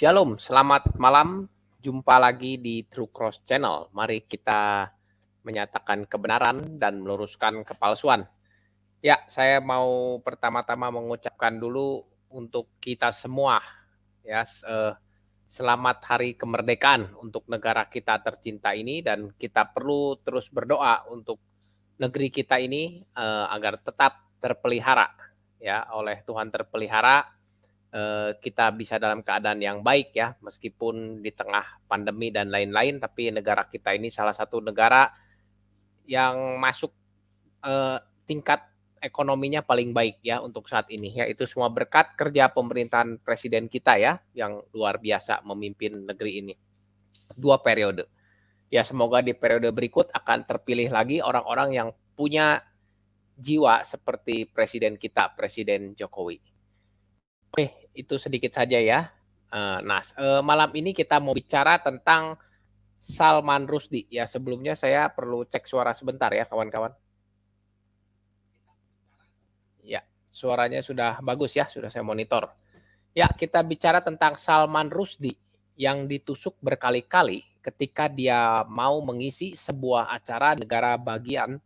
Shalom, selamat malam. Jumpa lagi di True Cross Channel. Mari kita menyatakan kebenaran dan meluruskan kepalsuan. Ya, saya mau pertama-tama mengucapkan dulu untuk kita semua, ya, selamat Hari Kemerdekaan untuk negara kita tercinta ini, dan kita perlu terus berdoa untuk negeri kita ini agar tetap terpelihara, ya, oleh Tuhan terpelihara. Kita bisa dalam keadaan yang baik, ya, meskipun di tengah pandemi dan lain-lain, tapi negara kita ini salah satu negara yang masuk tingkat ekonominya paling baik, ya, untuk saat ini, ya. Itu semua berkat kerja pemerintahan presiden kita, ya, yang luar biasa memimpin negeri ini 2 periode. Ya, semoga di periode berikut akan terpilih lagi orang-orang yang punya jiwa seperti presiden kita, Presiden Jokowi. Oke, itu sedikit saja, ya. Malam ini kita mau bicara tentang Salman Rushdie. Ya, sebelumnya saya perlu cek suara sebentar, ya, kawan-kawan. Ya, suaranya sudah bagus, ya, sudah saya monitor. Ya, kita bicara tentang Salman Rushdie yang ditusuk berkali-kali ketika dia mau mengisi sebuah acara negara bagian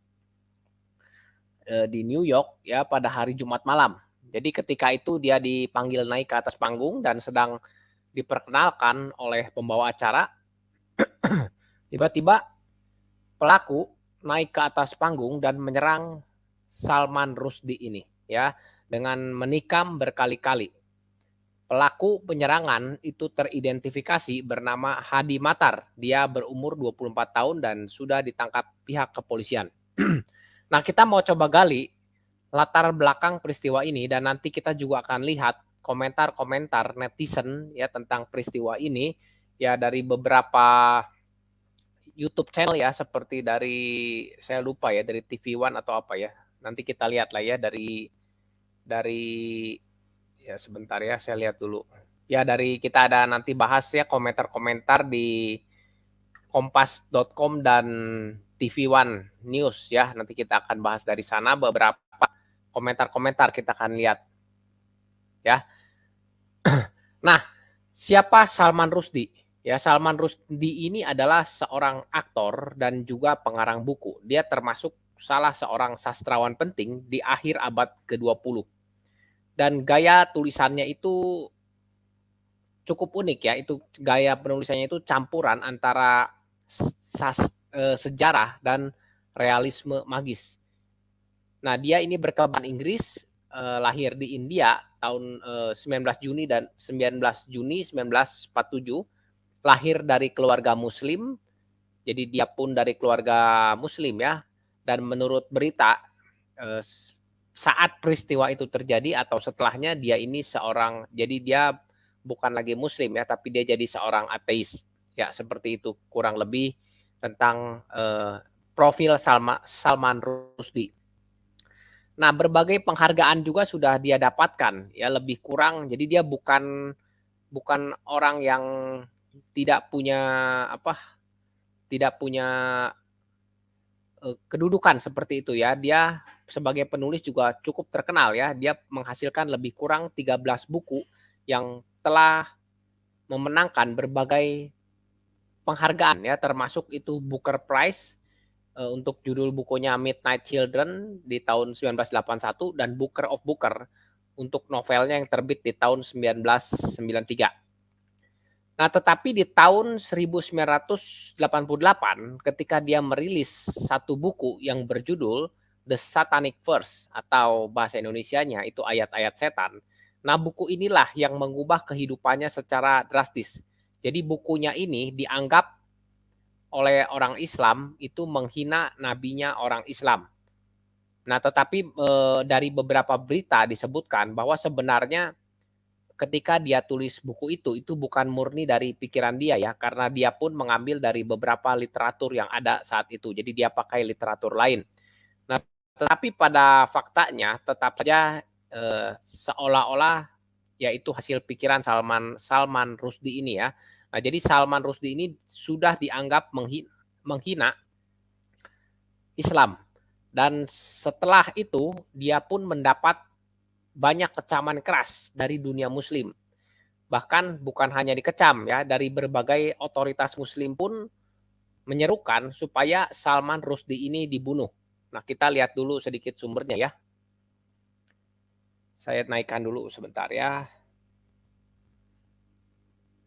di New York, ya, pada hari Jumat malam. Jadi ketika itu dia dipanggil naik ke atas panggung dan sedang diperkenalkan oleh pembawa acara. Tiba-tiba pelaku naik ke atas panggung dan menyerang Salman Rushdie ini, ya, dengan menikam berkali-kali. Pelaku penyerangan itu teridentifikasi bernama Hadi Matar. Dia berumur 24 tahun dan sudah ditangkap pihak kepolisian. Nah, kita mau coba gali latar belakang peristiwa ini, dan nanti kita juga akan lihat komentar-komentar netizen, ya, tentang peristiwa ini, ya, dari beberapa YouTube channel, ya, seperti dari, saya lupa, ya, dari TV One atau apa, ya. Nanti kita lihat lah, ya, dari ya, sebentar, ya, saya lihat dulu. Ya, dari kita ada nanti bahas, ya, komentar-komentar di kompas.com dan TV One News, ya. Nanti kita akan bahas dari sana beberapa komentar-komentar kita akan lihat, ya. Nah, siapa Salman Rushdie? Ya, Salman Rushdie ini adalah seorang aktor dan juga pengarang buku. Dia termasuk salah seorang sastrawan penting di akhir abad ke-20. Dan gaya tulisannya itu cukup unik, ya. Itu gaya penulisannya itu campuran antara sejarah dan realisme magis. Nah, dia ini berkebangsaan Inggris, lahir di India tahun 19 Juni 1947, lahir dari keluarga Muslim. Jadi dia pun dari keluarga Muslim, ya. Dan menurut berita saat peristiwa itu terjadi atau setelahnya, dia ini jadi dia bukan lagi Muslim, ya, tapi dia jadi seorang ateis. Ya, seperti itu kurang lebih tentang profil Salman Rushdie. Nah, berbagai penghargaan juga sudah dia dapatkan, ya, lebih kurang. Jadi dia bukan orang yang tidak punya kedudukan seperti itu, ya. Dia sebagai penulis juga cukup terkenal, ya. Dia menghasilkan lebih kurang 13 buku yang telah memenangkan berbagai penghargaan, ya, termasuk itu Booker Prize untuk judul bukunya Midnight Children di tahun 1981 dan Booker of Booker untuk novelnya yang terbit di tahun 1993. Nah, tetapi di tahun 1988 ketika dia merilis satu buku yang berjudul The Satanic Verse, atau bahasa Indonesianya itu ayat-ayat setan. Nah, buku inilah yang mengubah kehidupannya secara drastis. Jadi bukunya ini dianggap oleh orang Islam itu menghina nabinya orang Islam. Nah, tetapi dari beberapa berita disebutkan bahwa sebenarnya ketika dia tulis buku itu bukan murni dari pikiran dia, ya, karena dia pun mengambil dari beberapa literatur yang ada saat itu. Jadi dia pakai literatur lain. Nah, tetapi pada faktanya tetap saja seolah-olah yaitu hasil pikiran Salman Rushdie ini, ya. Nah, jadi Salman Rushdie ini sudah dianggap menghina Islam. Dan setelah itu dia pun mendapat banyak kecaman keras dari dunia Muslim. Bahkan bukan hanya dikecam ya, dari berbagai otoritas muslim pun menyerukan supaya Salman Rushdie ini dibunuh. Nah, kita lihat dulu sedikit sumbernya ya. Saya naikkan dulu sebentar ya.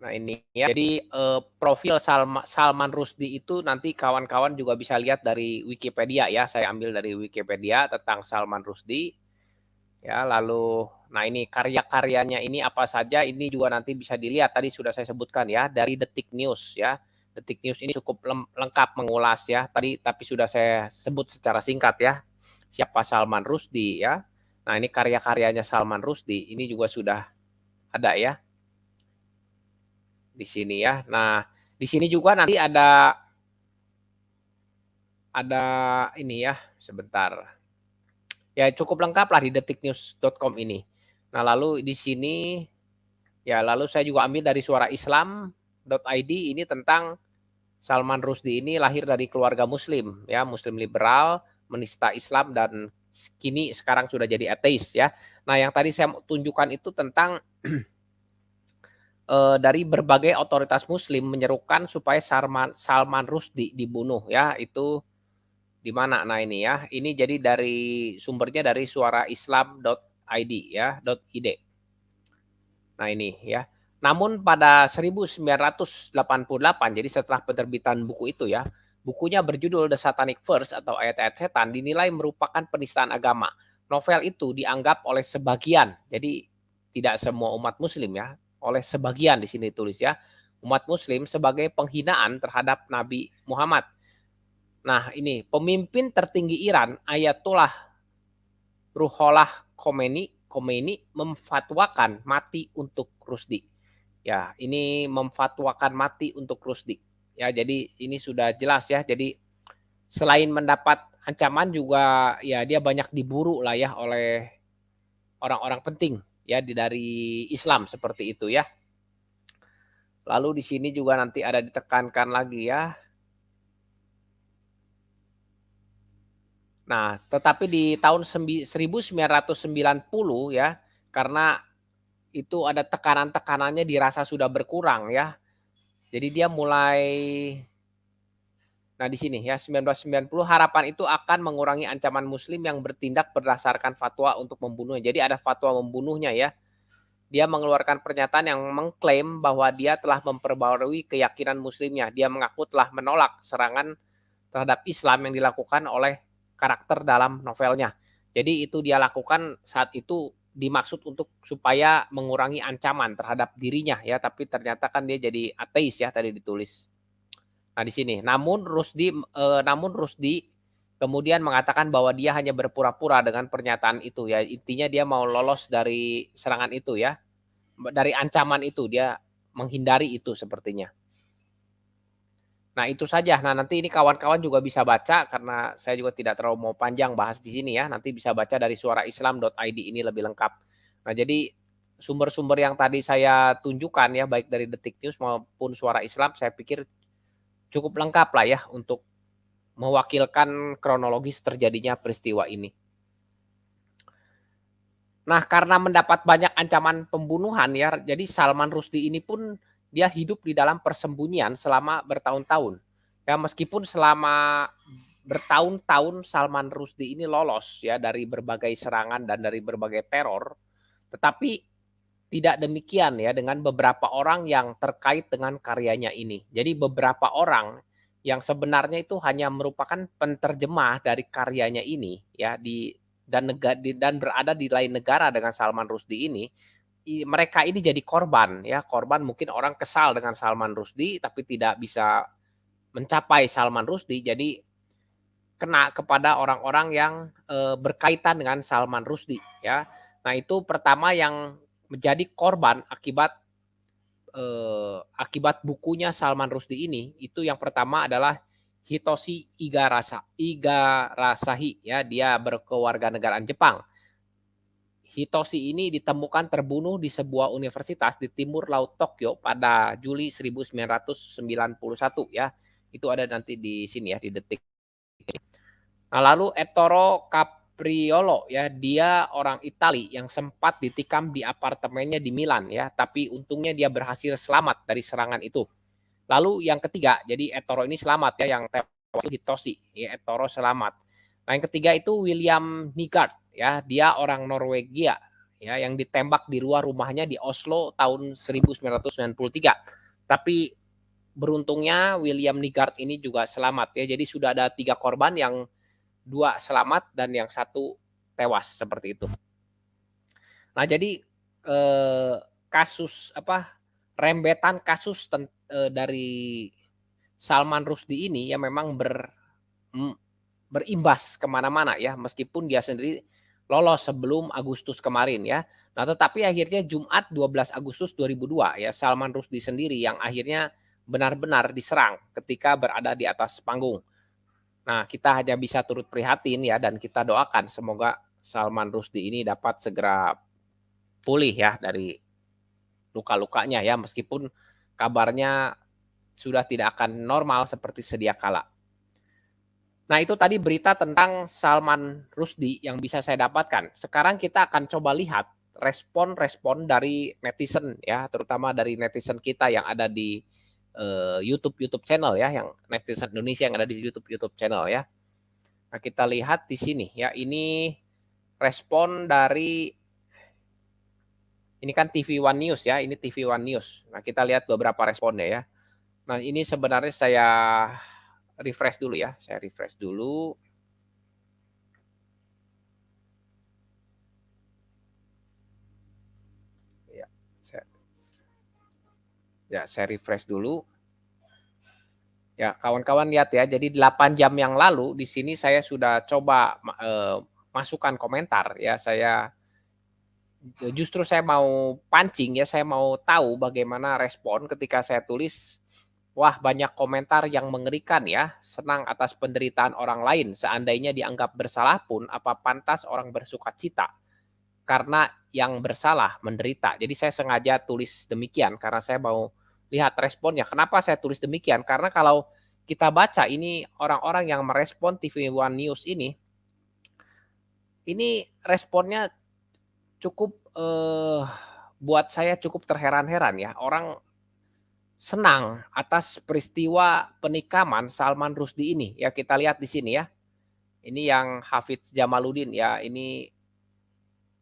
Nah, ini ya. Jadi profil Salman Rushdie itu nanti kawan-kawan juga bisa lihat dari Wikipedia ya. Saya ambil dari Wikipedia tentang Salman Rushdie. Ya, lalu nah ini karya-karyanya ini apa saja ini juga nanti bisa dilihat, tadi sudah saya sebutkan ya dari Detik News ya. Detik News ini cukup lengkap mengulas ya tadi, tapi sudah saya sebut secara singkat ya siapa Salman Rushdie ya. Nah, ini karya-karyanya Salman Rushdie ini juga sudah ada ya di sini ya. Nah, di sini juga nanti ada ini ya, sebentar. Ya cukup lengkap lah di detiknews.com ini. Nah, lalu di sini ya, lalu saya juga ambil dari suaraislam.id ini tentang Salman Rushdie ini lahir dari keluarga muslim ya, muslim liberal, menista Islam dan kini sekarang sudah jadi ateis ya. Nah, yang tadi saya tunjukkan itu tentang dari berbagai otoritas muslim menyerukan supaya Salman Rushdie dibunuh ya, itu di mana? Nah, ini ya. Ini jadi dari sumbernya dari suaraislam.id ya, .id. Nah, ini ya. Namun pada 1988, jadi setelah penerbitan buku itu ya, bukunya berjudul The Satanic Verse atau ayat-ayat setan dinilai merupakan penistaan agama. Novel itu dianggap oleh sebagian, jadi tidak semua umat muslim ya, oleh sebagian di sini tulis ya, umat muslim sebagai penghinaan terhadap Nabi Muhammad. Nah, ini pemimpin tertinggi Iran Ayatollah Ruhollah Khomeini memfatwakan mati untuk Rushdie. Ya, ini memfatwakan mati untuk Rushdie. Ya, jadi ini sudah jelas ya. Jadi selain mendapat ancaman juga ya dia banyak diburu lah ya oleh orang-orang penting ya dari Islam seperti itu ya. Lalu di sini juga nanti ada ditekankan lagi ya. Nah, tetapi di tahun 1990 ya, karena itu ada tekanan-tekanannya dirasa sudah berkurang ya. Jadi dia mulai, nah di sini ya 1990 harapan itu akan mengurangi ancaman muslim yang bertindak berdasarkan fatwa untuk membunuhnya. Jadi ada fatwa membunuhnya ya. Dia mengeluarkan pernyataan yang mengklaim bahwa dia telah memperbarui keyakinan muslimnya. Dia mengaku telah menolak serangan terhadap Islam yang dilakukan oleh karakter dalam novelnya. Jadi itu dia lakukan saat itu dimaksud untuk supaya mengurangi ancaman terhadap dirinya ya, tapi ternyata kan dia jadi ateis ya tadi ditulis. Nah, di sini. Namun Rushdie kemudian mengatakan bahwa dia hanya berpura-pura dengan pernyataan itu ya. Intinya dia mau lolos dari serangan itu ya. Dari ancaman itu dia menghindari itu sepertinya. Nah, itu saja. Nah, nanti ini kawan-kawan juga bisa baca karena saya juga tidak terlalu mau panjang bahas di sini ya. Nanti bisa baca dari suaraislam.id ini lebih lengkap. Nah, jadi sumber-sumber yang tadi saya tunjukkan ya baik dari Detik News maupun Suara Islam saya pikir cukup lengkap lah ya untuk mewakilkan kronologis terjadinya peristiwa ini. Nah, karena mendapat banyak ancaman pembunuhan ya, jadi Salman Rushdie ini pun dia hidup di dalam persembunyian selama bertahun-tahun. Ya, meskipun selama bertahun-tahun Salman Rushdie ini lolos ya dari berbagai serangan dan dari berbagai teror, tetapi tidak demikian ya dengan beberapa orang yang terkait dengan karyanya ini. Jadi beberapa orang yang sebenarnya itu hanya merupakan penterjemah dari karyanya ini ya dan berada di lain negara dengan Salman Rushdie ini, mereka ini jadi korban ya, korban mungkin orang kesal dengan Salman Rushdie tapi tidak bisa mencapai Salman Rushdie, jadi kena kepada orang-orang yang berkaitan dengan Salman Rushdie ya. Nah, itu pertama yang menjadi korban akibat bukunya Salman Rushdie ini, itu yang pertama adalah Hitoshi Igarashi ya, dia berkewarganegaraan Jepang. Hitoshi ini ditemukan terbunuh di sebuah universitas di timur laut Tokyo pada Juli 1991 ya. Itu ada nanti di sini ya di detik. Nah, lalu Ettoro Priolo ya, dia orang Itali yang sempat ditikam di apartemennya di Milan ya, tapi untungnya dia berhasil selamat dari serangan itu. Lalu yang ketiga, jadi Ettore ini selamat ya, yang tewas itu Hitoshi, ya Ettore selamat. Nah yang ketiga itu William Nygaard ya, dia orang Norwegia ya, yang ditembak di luar rumahnya di Oslo tahun 1993. Tapi beruntungnya William Nygaard ini juga selamat ya, jadi sudah ada 3 korban, yang 2 selamat dan yang 1 tewas seperti itu. Nah jadi kasus rembetan kasus dari Salman Rushdie ini ya memang berimbas kemana-mana ya, meskipun dia sendiri lolos sebelum Agustus kemarin ya. Nah tetapi akhirnya Jumat 12 Agustus 2002 ya, Salman Rushdie sendiri yang akhirnya benar-benar diserang ketika berada di atas panggung. Nah, kita hanya bisa turut prihatin ya, dan kita doakan semoga Salman Rushdie ini dapat segera pulih ya dari luka-lukanya ya, meskipun kabarnya sudah tidak akan normal seperti sedia kala. Nah, itu tadi berita tentang Salman Rushdie yang bisa saya dapatkan. Sekarang kita akan coba lihat respon-respon dari netizen ya, terutama dari netizen kita yang ada di YouTube channel ya, yang netizen Indonesia yang ada di YouTube channel ya. Nah, kita lihat di sini ya, ini respon dari, ini kan TV One News ya, ini TV One News. Nah, kita lihat beberapa responnya ya. Nah, ini sebenarnya saya refresh dulu ya, saya refresh dulu. Saya refresh dulu. Ya, kawan-kawan lihat ya, jadi 8 jam yang lalu di sini saya sudah coba masukkan komentar ya, justru saya mau pancing ya, saya mau tahu bagaimana respon ketika saya tulis, wah banyak komentar yang mengerikan ya, senang atas penderitaan orang lain, seandainya dianggap bersalah pun apa pantas orang bersukacita karena yang bersalah menderita. Jadi saya sengaja tulis demikian karena saya mau lihat responnya. Kenapa saya tulis demikian? Karena kalau kita baca ini orang-orang yang merespon TV One News ini responnya cukup buat saya cukup terheran-heran ya. Orang senang atas peristiwa penikaman Salman Rushdie ini. Ya kita lihat di sini ya. Ini yang Hafidz Jamaluddin ya. Ini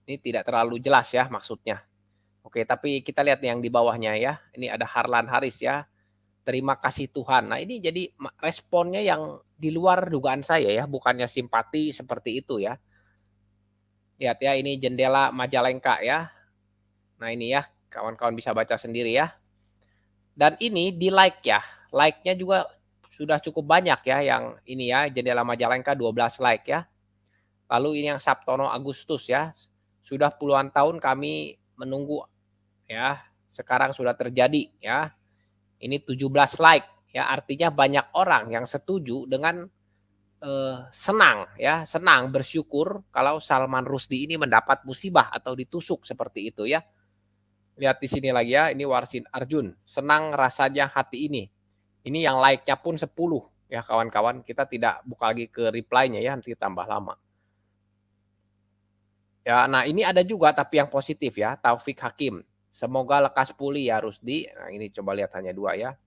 tidak terlalu jelas ya maksudnya. Oke, tapi kita lihat yang di bawahnya ya. Ini ada Harlan Haris ya. Terima kasih Tuhan. Nah, ini jadi responnya yang di luar dugaan saya ya, bukannya simpati seperti itu ya. Lihat ya, ini jendela Majalengka ya. Nah, ini ya, kawan-kawan bisa baca sendiri ya. Dan ini di like ya. Like-nya juga sudah cukup banyak ya, yang ini ya, jendela Majalengka 12 like ya. Lalu ini yang Sabtono Agustus ya. Sudah puluhan tahun kami menunggu ya. Sekarang sudah terjadi ya. Ini 17 like ya, artinya banyak orang yang setuju dengan senang ya, senang bersyukur kalau Salman Rushdie ini mendapat musibah atau ditusuk seperti itu ya. Lihat di sini lagi ya, ini Warsin Arjun, senang rasanya hati ini. Ini yang like-nya pun 10 ya kawan-kawan, kita tidak buka lagi ke reply-nya ya, nanti tambah lama. Ya, nah ini ada juga tapi yang positif ya, Taufik Hakim. Semoga lekas pulih ya Rushdie. Nah ini coba lihat hanya 2 ya.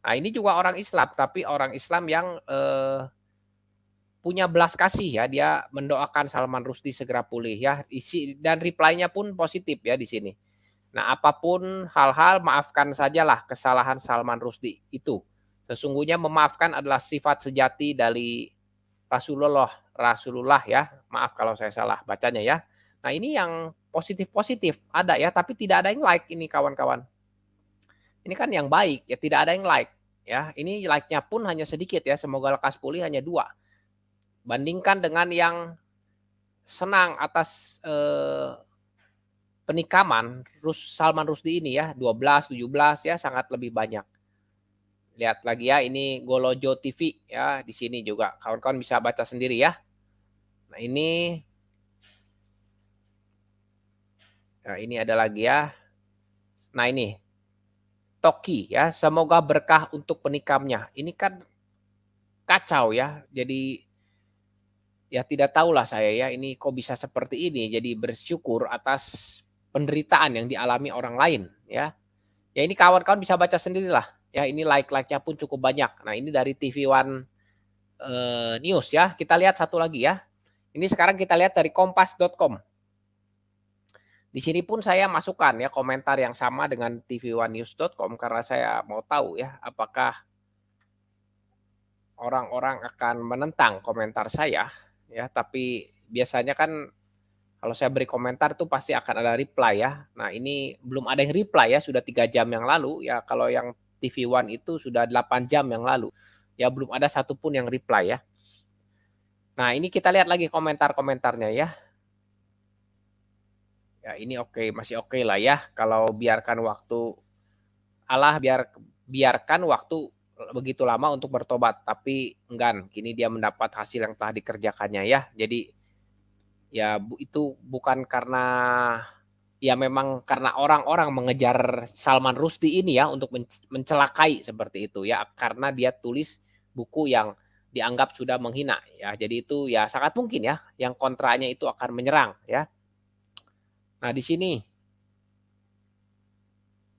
Nah ini juga orang Islam, tapi orang Islam yang punya belas kasih ya, dia mendoakan Salman Rushdie segera pulih ya, isi dan reply-nya pun positif ya di sini. Nah, apapun hal-hal maafkan sajalah kesalahan Salman Rushdie itu. Sesungguhnya memaafkan adalah sifat sejati dari Rasulullah ya. Maaf kalau saya salah bacanya ya. Nah, ini yang positif-positif ada ya, tapi tidak ada yang like ini kawan-kawan. Ini kan yang baik ya, tidak ada yang like ya. Ini like-nya pun hanya sedikit ya, semoga lekas pulih hanya 2. Bandingkan dengan yang senang atas penikaman Salman Rushdie ini ya, 12, 17 ya, sangat lebih banyak. Lihat lagi ya, ini Golojo TV ya, di sini juga kawan-kawan bisa baca sendiri ya. Nah ini ada lagi ya. Nah ini Toki ya, semoga berkah untuk penikamnya. Ini kan kacau ya, jadi Ya tidak tahulah saya ya, ini kok bisa seperti ini, jadi bersyukur atas penderitaan yang dialami orang lain ya. Ya ini kawan-kawan bisa baca sendirilah, ya ini like-nya pun cukup banyak. Nah ini dari TV One, News ya. Kita lihat satu lagi ya. Ini sekarang kita lihat dari kompas.com. Di sini pun saya masukkan ya komentar yang sama dengan tv1news.com karena saya mau tahu ya apakah orang-orang akan menentang komentar saya ya, tapi biasanya kan kalau saya beri komentar tuh pasti akan ada reply ya. Nah ini belum ada yang reply ya, sudah 3 jam yang lalu ya, kalau yang TV One itu sudah 8 jam yang lalu. Ya belum ada satupun yang reply ya. Nah ini kita lihat lagi komentar-komentarnya ya. Ya ini oke, masih oke lah ya kalau biarkan waktu Allah biarkan waktu begitu lama untuk bertobat, tapi enggan, kini dia mendapat hasil yang telah dikerjakannya ya. Jadi ya itu bukan karena ya memang karena orang-orang mengejar Salman Rushdie ini ya untuk mencelakai seperti itu ya, karena dia tulis buku yang dianggap sudah menghina ya. Jadi itu ya sangat mungkin ya yang kontranya itu akan menyerang ya. Nah, di sini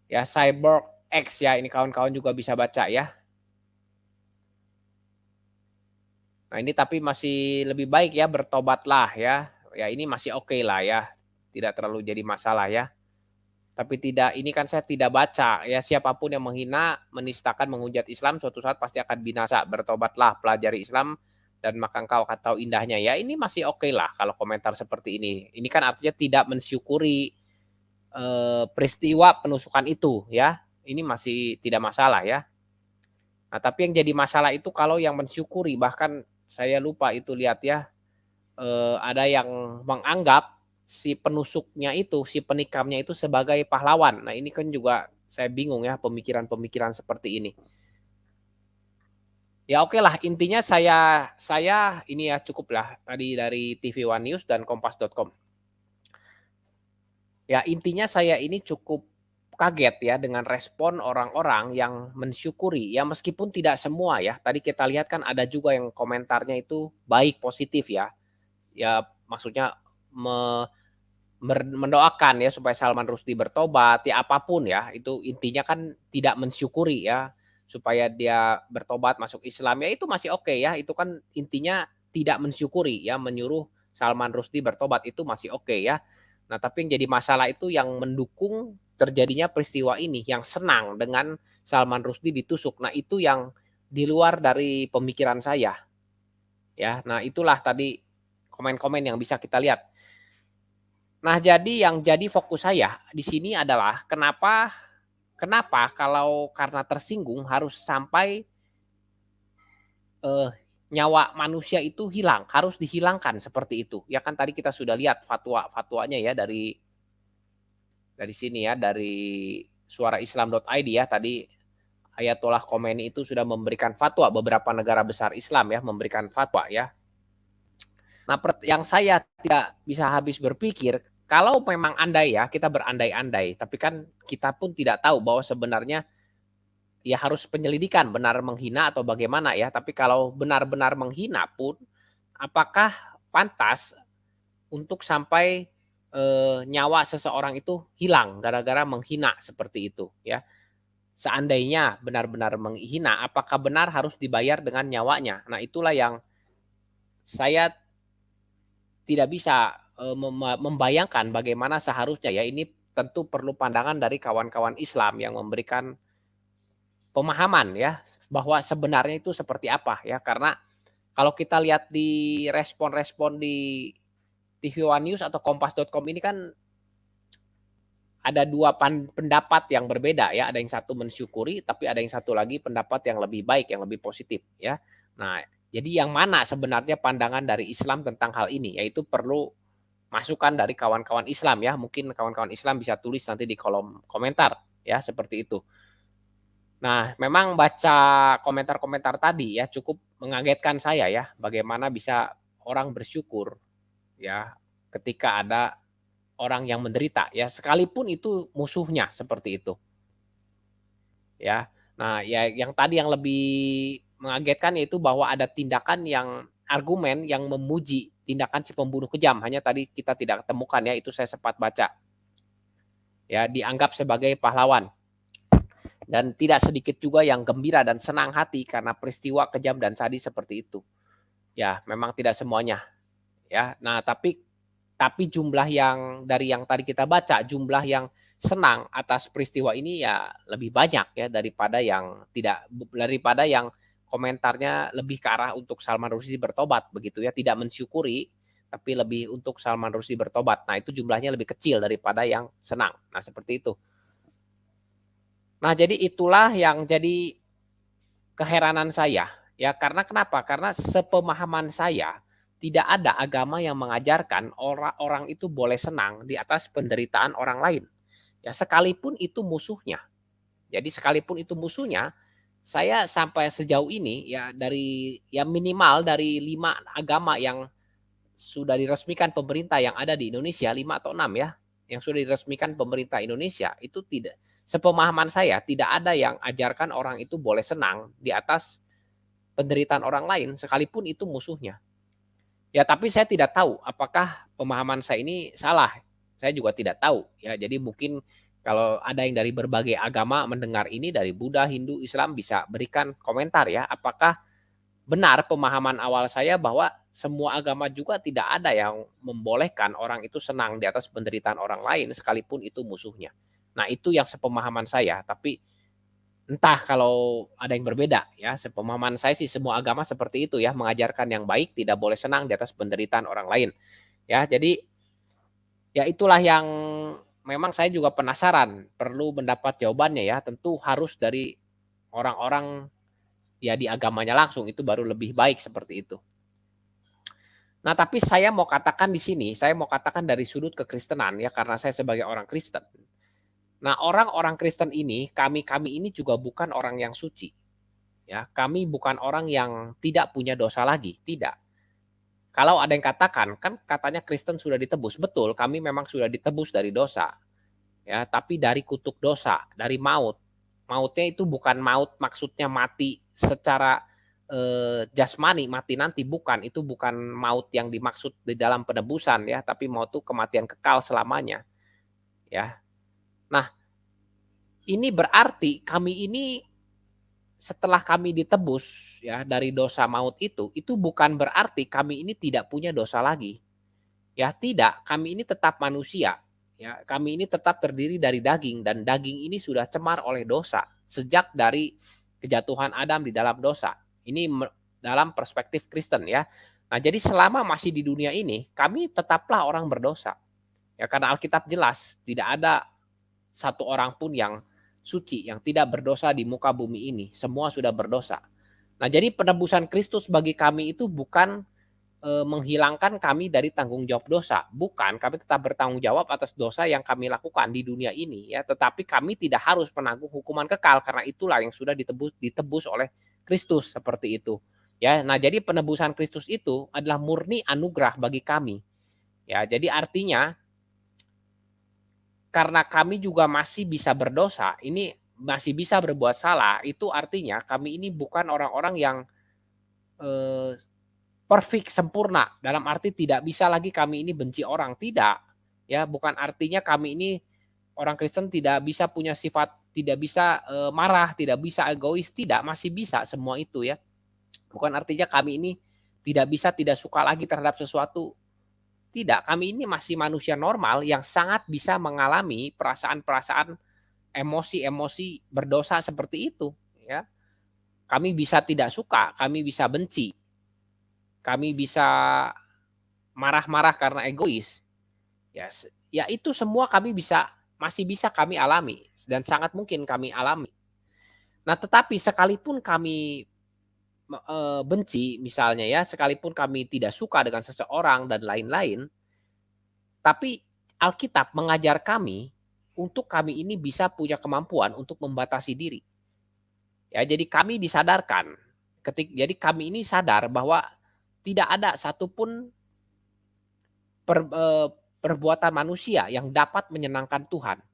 ya Cyborg X ya, ini kawan-kawan juga bisa baca ya. Nah, ini tapi masih lebih baik ya bertobatlah ya. Ya ini masih oke lah ya. Tidak terlalu jadi masalah ya. Tapi tidak, ini kan saya tidak baca ya, siapapun yang menghina, menistakan, menghujat Islam suatu saat pasti akan binasa. Bertobatlah, pelajari Islam dan maka engkau akan tahu indahnya. Ya ini masih oke lah kalau komentar seperti ini. Ini kan artinya tidak mensyukuri peristiwa penusukan itu ya. Ini masih tidak masalah ya. Nah, tapi yang jadi masalah itu kalau yang mensyukuri, bahkan saya lupa itu lihat ya, ada yang menganggap si penusuknya itu, si penikamnya itu sebagai pahlawan. Nah, ini kan juga saya bingung ya pemikiran-pemikiran seperti ini. Ya oke lah, intinya saya ini ya cukup lah tadi dari TV One News dan kompas.com. Ya intinya saya ini cukup kaget ya dengan respon orang-orang yang mensyukuri, ya meskipun tidak semua ya, tadi kita lihat kan ada juga yang komentarnya itu baik, positif ya. Ya maksudnya me mendoakan ya supaya Salman Rushdie bertobat, ya apapun ya, itu intinya kan tidak mensyukuri ya, supaya dia bertobat masuk Islam, ya itu masih oke ya, itu kan intinya tidak mensyukuri ya, menyuruh Salman Rushdie bertobat itu masih oke ya. Nah tapi yang jadi masalah itu yang mendukung terjadinya peristiwa ini, yang senang dengan Salman Rushdie ditusuk. Nah itu yang di luar dari pemikiran saya ya. Nah itulah tadi komen-komen yang bisa kita lihat. Nah, jadi yang jadi fokus saya di sini adalah kenapa kenapa kalau karena tersinggung harus sampai, eee, nyawa manusia itu hilang, harus dihilangkan seperti itu. Ya kan tadi kita sudah lihat fatwanya ya dari sini ya, dari suaraislam.id ya, tadi Ayatollah Khomeini itu sudah memberikan fatwa, beberapa negara besar Islam ya memberikan fatwa ya. Nah, yang saya tidak bisa habis berpikir, kalau memang andai ya, kita berandai-andai, tapi kan kita pun tidak tahu bahwa sebenarnya ya harus penyelidikan benar menghina atau bagaimana ya. Tapi kalau benar-benar menghina pun, apakah pantas untuk sampai nyawa seseorang itu hilang gara-gara menghina seperti itu ya. Seandainya benar-benar menghina, apakah benar harus dibayar dengan nyawanya? Nah, itulah yang saya tidak bisa, membayangkan bagaimana seharusnya ya, ini tentu perlu pandangan dari kawan-kawan Islam yang memberikan pemahaman ya, bahwa sebenarnya itu seperti apa ya. Karena kalau kita lihat di respon-respon di TV One News atau kompas.com ini kan ada 2 pendapat yang berbeda ya, ada yang satu mensyukuri, tapi ada yang satu lagi pendapat yang lebih baik, yang lebih positif ya. Nah, jadi yang mana sebenarnya pandangan dari Islam tentang hal ini, yaitu perlu masukan dari kawan-kawan Islam ya, mungkin kawan-kawan Islam bisa tulis nanti di kolom komentar ya, seperti itu. Nah, memang baca komentar-komentar tadi ya cukup mengagetkan saya ya, bagaimana bisa orang bersyukur ya ketika ada orang yang menderita ya, sekalipun itu musuhnya seperti itu ya. Nah, ya yang tadi yang lebih mengagetkan yaitu bahwa ada tindakan yang argumen yang memuji tindakan si pembunuh kejam, hanya tadi kita tidak temukan ya, itu saya sempat baca. Ya, dianggap sebagai pahlawan. Dan tidak sedikit juga yang gembira dan senang hati karena peristiwa kejam dan sadis seperti itu. Ya, memang tidak semuanya. Ya, nah tapi jumlah yang dari yang tadi kita baca, jumlah yang senang atas peristiwa ini ya lebih banyak ya daripada yang tidak, daripada yang komentarnya lebih ke arah untuk Salman Rushdie bertobat begitu ya, tidak mensyukuri tapi lebih untuk Salman Rushdie bertobat. Nah, itu jumlahnya lebih kecil daripada yang senang. Nah, seperti itu. Nah, jadi itulah yang jadi keheranan saya ya, karena kenapa? Karena sepemahaman saya tidak ada agama yang mengajarkan orang itu boleh senang di atas penderitaan orang lain. Ya, sekalipun itu musuhnya. Jadi sekalipun itu musuhnya, saya sampai sejauh ini ya dari ya minimal dari 5 agama yang sudah diresmikan pemerintah yang ada di Indonesia, 5 atau 6 ya, yang sudah diresmikan pemerintah Indonesia, itu tidak, sepemahaman saya tidak ada yang ajarkan orang itu boleh senang di atas penderitaan orang lain sekalipun itu musuhnya. Ya, tapi saya tidak tahu apakah pemahaman saya ini salah. Saya juga tidak tahu ya. Jadi mungkin kalau ada yang dari berbagai agama mendengar ini, dari Buddha, Hindu, Islam, bisa berikan komentar ya. Apakah benar pemahaman awal saya bahwa semua agama juga tidak ada yang membolehkan orang itu senang di atas penderitaan orang lain sekalipun itu musuhnya. Nah, itu yang sepemahaman saya. Tapi entah kalau ada yang berbeda ya, sepemahaman saya sih semua agama seperti itu ya, mengajarkan yang baik, tidak boleh senang di atas penderitaan orang lain. Ya, jadi ya itulah yang memang saya juga penasaran, perlu mendapat jawabannya ya, tentu harus dari orang-orang ya di agamanya langsung, itu baru lebih baik seperti itu. Nah, tapi saya mau katakan di sini, saya mau katakan dari sudut kekristenan ya, karena saya sebagai orang Kristen. Nah, orang-orang Kristen ini, kami ini juga bukan orang yang suci. Ya, kami bukan orang yang tidak punya dosa lagi, tidak. Kalau ada yang katakan, kan katanya Kristen sudah ditebus. Betul, kami memang sudah ditebus dari dosa. Ya, tapi dari kutuk dosa, dari maut. Mautnya itu bukan maut maksudnya mati secara jasmani, mati nanti, bukan. Itu bukan maut yang dimaksud di dalam penebusan ya, tapi maut itu kematian kekal selamanya. Ya. Nah, ini berarti kami ini setelah kami ditebus ya dari dosa maut itu bukan berarti kami ini tidak punya dosa lagi. Ya, tidak, kami ini tetap manusia. Ya, kami ini tetap terdiri dari daging dan daging ini sudah cemar oleh dosa sejak dari kejatuhan Adam di dalam dosa. Ini dalam perspektif Kristen ya. Nah, jadi selama masih di dunia ini, kami tetaplah orang berdosa. Ya, karena Alkitab jelas tidak ada satu orang pun yang suci, yang tidak berdosa di muka bumi ini. Semua sudah berdosa. Nah, jadi penebusan Kristus bagi kami itu bukan menghilangkan kami dari tanggung jawab dosa. Bukan, kami tetap bertanggung jawab atas dosa yang kami lakukan di dunia ini ya, tetapi kami tidak harus menanggung hukuman kekal karena itulah yang sudah ditebus oleh Kristus seperti itu. Ya, nah jadi penebusan Kristus itu adalah murni anugerah bagi kami. Ya, jadi artinya karena kami juga masih bisa berdosa, ini masih bisa berbuat salah, itu artinya kami ini bukan orang-orang yang eh, perfect, sempurna, dalam arti tidak bisa lagi kami ini benci orang, tidak. Ya, bukan artinya kami ini orang Kristen tidak bisa punya sifat, tidak bisa marah, tidak bisa egois, tidak, masih bisa semua itu ya. Bukan artinya kami ini tidak bisa tidak suka lagi terhadap sesuatu. Tidak, kami ini masih manusia normal yang sangat bisa mengalami perasaan-perasaan, emosi-emosi berdosa seperti itu ya. Kami bisa tidak suka, kami bisa benci, kami bisa marah-marah karena egois. Ya, ya itu semua kami bisa, masih bisa kami alami dan sangat mungkin kami alami. Nah, tetapi sekalipun kami benci misalnya ya, sekalipun kami tidak suka dengan seseorang dan lain-lain, tapi Alkitab mengajar kami untuk kami ini bisa punya kemampuan untuk membatasi diri. Ya, jadi kami disadarkan, jadi kami ini sadar bahwa tidak ada satupun perbuatan manusia yang dapat menyenangkan Tuhan.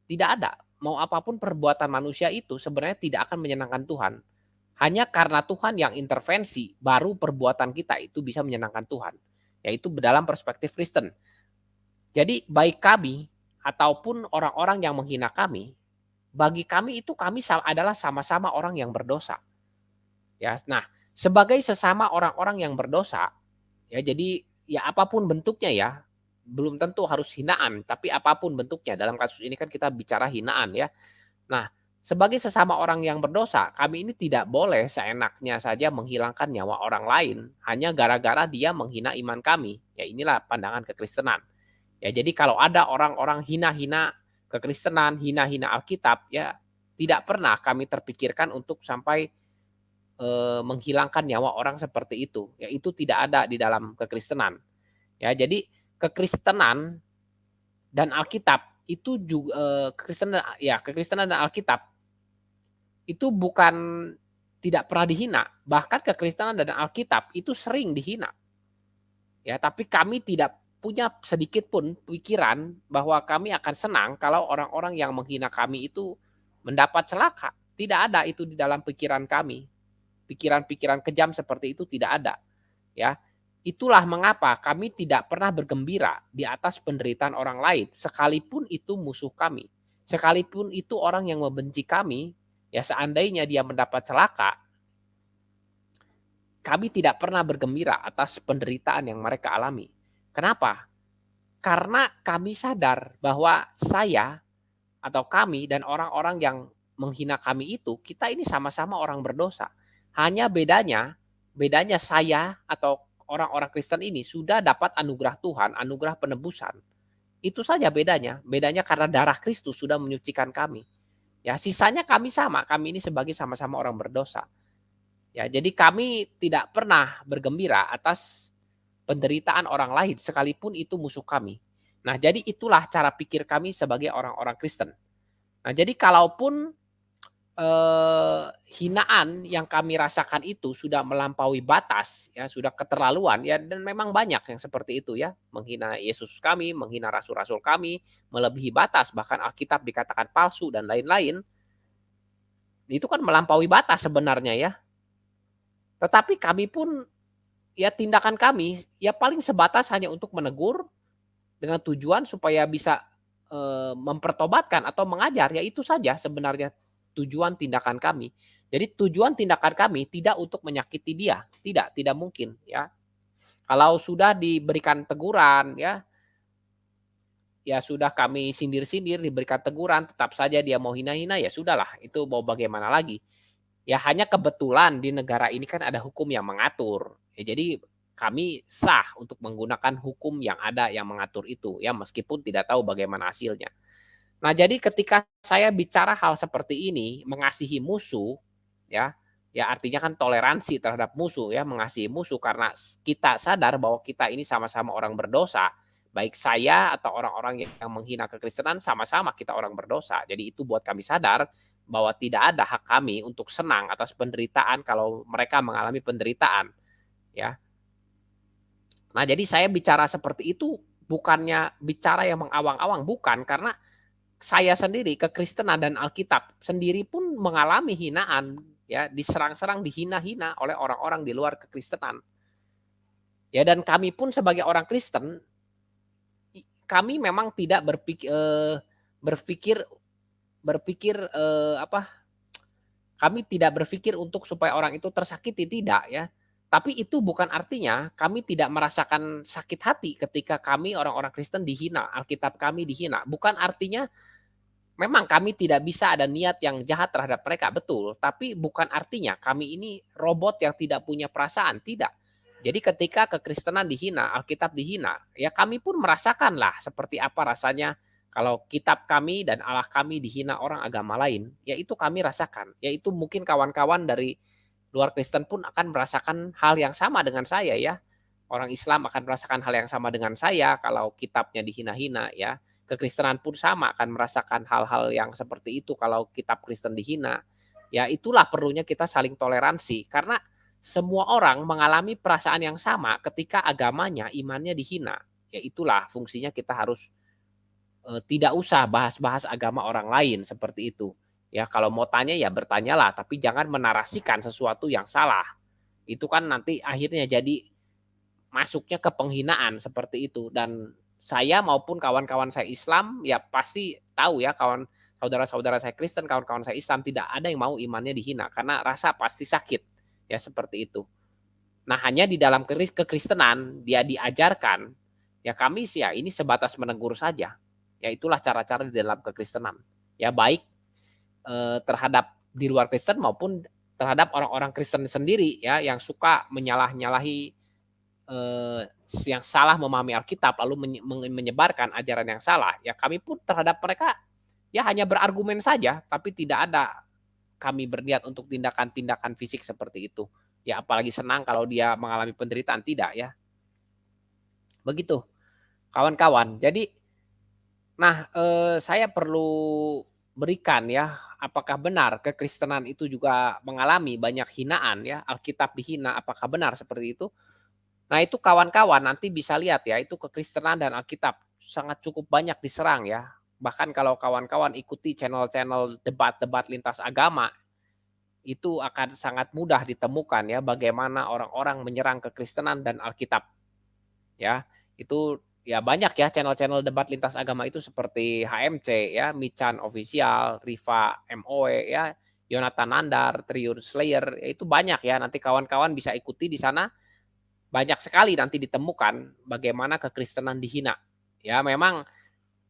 Tidak ada. Mau apapun perbuatan manusia itu sebenarnya tidak akan menyenangkan Tuhan. Hanya karena Tuhan yang intervensi, baru perbuatan kita itu bisa menyenangkan Tuhan. Yaitu dalam perspektif Kristen. Jadi baik kami ataupun orang-orang yang menghina kami, bagi kami itu kami adalah sama-sama orang yang berdosa. Ya, nah, sebagai sesama orang-orang yang berdosa, ya jadi ya apapun bentuknya ya, belum tentu harus hinaan, tapi apapun bentuknya. Dalam kasus ini kan kita bicara hinaan ya. Nah, sebagai sesama orang yang berdosa, kami ini tidak boleh seenaknya saja menghilangkan nyawa orang lain hanya gara-gara dia menghina iman kami. Ya inilah pandangan kekristenan. Ya jadi kalau ada orang-orang hina-hina kekristenan, hina-hina Alkitab, ya tidak pernah kami terpikirkan untuk sampai menghilangkan nyawa orang seperti itu. Ya itu tidak ada di dalam kekristenan. Ya jadi kekristenan dan Alkitab itu juga kekristenan dan Alkitab itu bukan tidak pernah dihina, bahkan kekristenan dan Alkitab itu sering dihina. Ya, tapi kami tidak punya sedikit pun pikiran bahwa kami akan senang kalau orang-orang yang menghina kami itu mendapat celaka. Tidak ada itu di dalam pikiran kami. Pikiran-pikiran kejam seperti itu tidak ada. Ya, itulah mengapa kami tidak pernah bergembira di atas penderitaan orang lain, sekalipun itu musuh kami. Sekalipun itu orang yang membenci kami, ya seandainya dia mendapat celaka, kami tidak pernah bergembira atas penderitaan yang mereka alami. Kenapa? Karena kami sadar bahwa saya atau kami dan orang-orang yang menghina kami itu, kita ini sama-sama orang berdosa. Hanya bedanya saya atau orang-orang Kristen ini sudah dapat anugerah Tuhan, anugerah penebusan. Itu saja bedanya. Bedanya karena darah Kristus sudah menyucikan kami. Ya, sisanya kami sama. Kami ini sebagai sama-sama orang berdosa. Ya, jadi kami tidak pernah bergembira atas penderitaan orang lain sekalipun itu musuh kami. Nah, jadi itulah cara pikir kami sebagai orang-orang Kristen. Nah, jadi kalaupun hinaan yang kami rasakan itu sudah melampaui batas, ya sudah keterlaluan, ya dan memang banyak yang seperti itu ya, menghina Yesus kami, menghina rasul-rasul kami, melebihi batas, bahkan Alkitab dikatakan palsu dan lain-lain. Itu kan melampaui batas sebenarnya ya. Tetapi kami pun ya tindakan kami ya paling sebatas hanya untuk menegur dengan tujuan supaya bisa mempertobatkan atau mengajar, ya itu saja sebenarnya tujuan tindakan kami. Jadi tujuan tindakan kami tidak untuk menyakiti dia, tidak mungkin ya. Kalau sudah diberikan teguran ya, ya sudah kami sindir-sindir, diberikan teguran, tetap saja dia mau hina-hina, ya sudahlah, itu mau bagaimana lagi. Ya hanya kebetulan di negara ini kan ada hukum yang mengatur. Ya jadi kami sah untuk menggunakan hukum yang ada yang mengatur itu ya meskipun tidak tahu bagaimana hasilnya. Nah, jadi ketika saya bicara hal seperti ini, mengasihi musuh ya, ya artinya kan toleransi terhadap musuh ya, mengasihi musuh karena kita sadar bahwa kita ini sama-sama orang berdosa. Baik saya atau orang-orang yang menghina kekristenan sama-sama kita orang berdosa. Jadi itu buat kami sadar bahwa tidak ada hak kami untuk senang atas penderitaan kalau mereka mengalami penderitaan ya. Nah, jadi saya bicara seperti itu bukannya bicara yang mengawang-awang, bukan, karena saya sendiri kekristenan dan Alkitab sendiri pun mengalami hinaan ya, diserang-serang, dihina-hina oleh orang-orang di luar kekristenan. Ya dan kami pun sebagai orang Kristen kami memang tidak berpikir berpikir apa kami tidak berpikir untuk supaya orang itu tersakiti, tidak ya. Tapi itu bukan artinya kami tidak merasakan sakit hati ketika kami orang-orang Kristen dihina, Alkitab kami dihina. Bukan artinya memang kami tidak bisa ada niat yang jahat terhadap mereka, betul. Tapi bukan artinya kami ini robot yang tidak punya perasaan, tidak. Jadi ketika kekristenan dihina, Alkitab dihina, ya kami pun merasakanlah seperti apa rasanya kalau kitab kami dan Allah kami dihina orang agama lain, ya itu kami rasakan. Ya itu mungkin kawan-kawan dari luar Kristen pun akan merasakan hal yang sama dengan saya ya. Orang Islam akan merasakan hal yang sama dengan saya kalau kitabnya dihina-hina ya. Kekristenan pun sama akan merasakan hal-hal yang seperti itu kalau kitab Kristen dihina. Ya itulah perlunya kita saling toleransi karena semua orang mengalami perasaan yang sama ketika agamanya, imannya dihina. Ya itulah fungsinya kita harus tidak usah bahas-bahas agama orang lain seperti itu. Ya kalau mau tanya ya bertanyalah, tapi jangan menarasikan sesuatu yang salah. Itu kan nanti akhirnya jadi masuknya ke penghinaan seperti itu. Dan saya maupun kawan-kawan saya Islam ya pasti tahu ya, saudara-saudara saya Kristen, kawan-kawan saya Islam, tidak ada yang mau imannya dihina karena rasa pasti sakit. Ya seperti itu. Nah, hanya di dalam kekristenan dia diajarkan, ya kami sih ya ini sebatas menegur saja. Ya itulah cara-cara di dalam kekristenan. Ya baik terhadap di luar Kristen maupun terhadap orang-orang Kristen sendiri ya yang suka menyalah-nyalahi yang salah memahami Alkitab lalu menyebarkan ajaran yang salah. Ya kami pun terhadap mereka ya hanya berargumen saja, tapi tidak ada kami berniat untuk tindakan-tindakan fisik seperti itu. Ya apalagi senang kalau dia mengalami penderitaan, tidak ya. Begitu kawan-kawan. Jadi saya perlu berikan ya, apakah benar kekristenan itu juga mengalami banyak hinaan ya, Alkitab dihina, apakah benar seperti itu? Nah itu kawan-kawan nanti bisa lihat ya, itu kekristenan dan Alkitab sangat cukup banyak diserang ya. Bahkan kalau kawan-kawan ikuti channel-channel debat-debat lintas agama, itu akan sangat mudah ditemukan ya bagaimana orang-orang menyerang kekristenan dan Alkitab. Ya, itu ya banyak ya channel-channel debat lintas agama itu seperti HMC ya, Michan Official, Riva MOE ya, Yonatan Nandar, Triun Slayer, ya itu banyak ya. Nanti kawan-kawan bisa ikuti di sana, banyak sekali nanti ditemukan bagaimana kekristenan dihina. Ya memang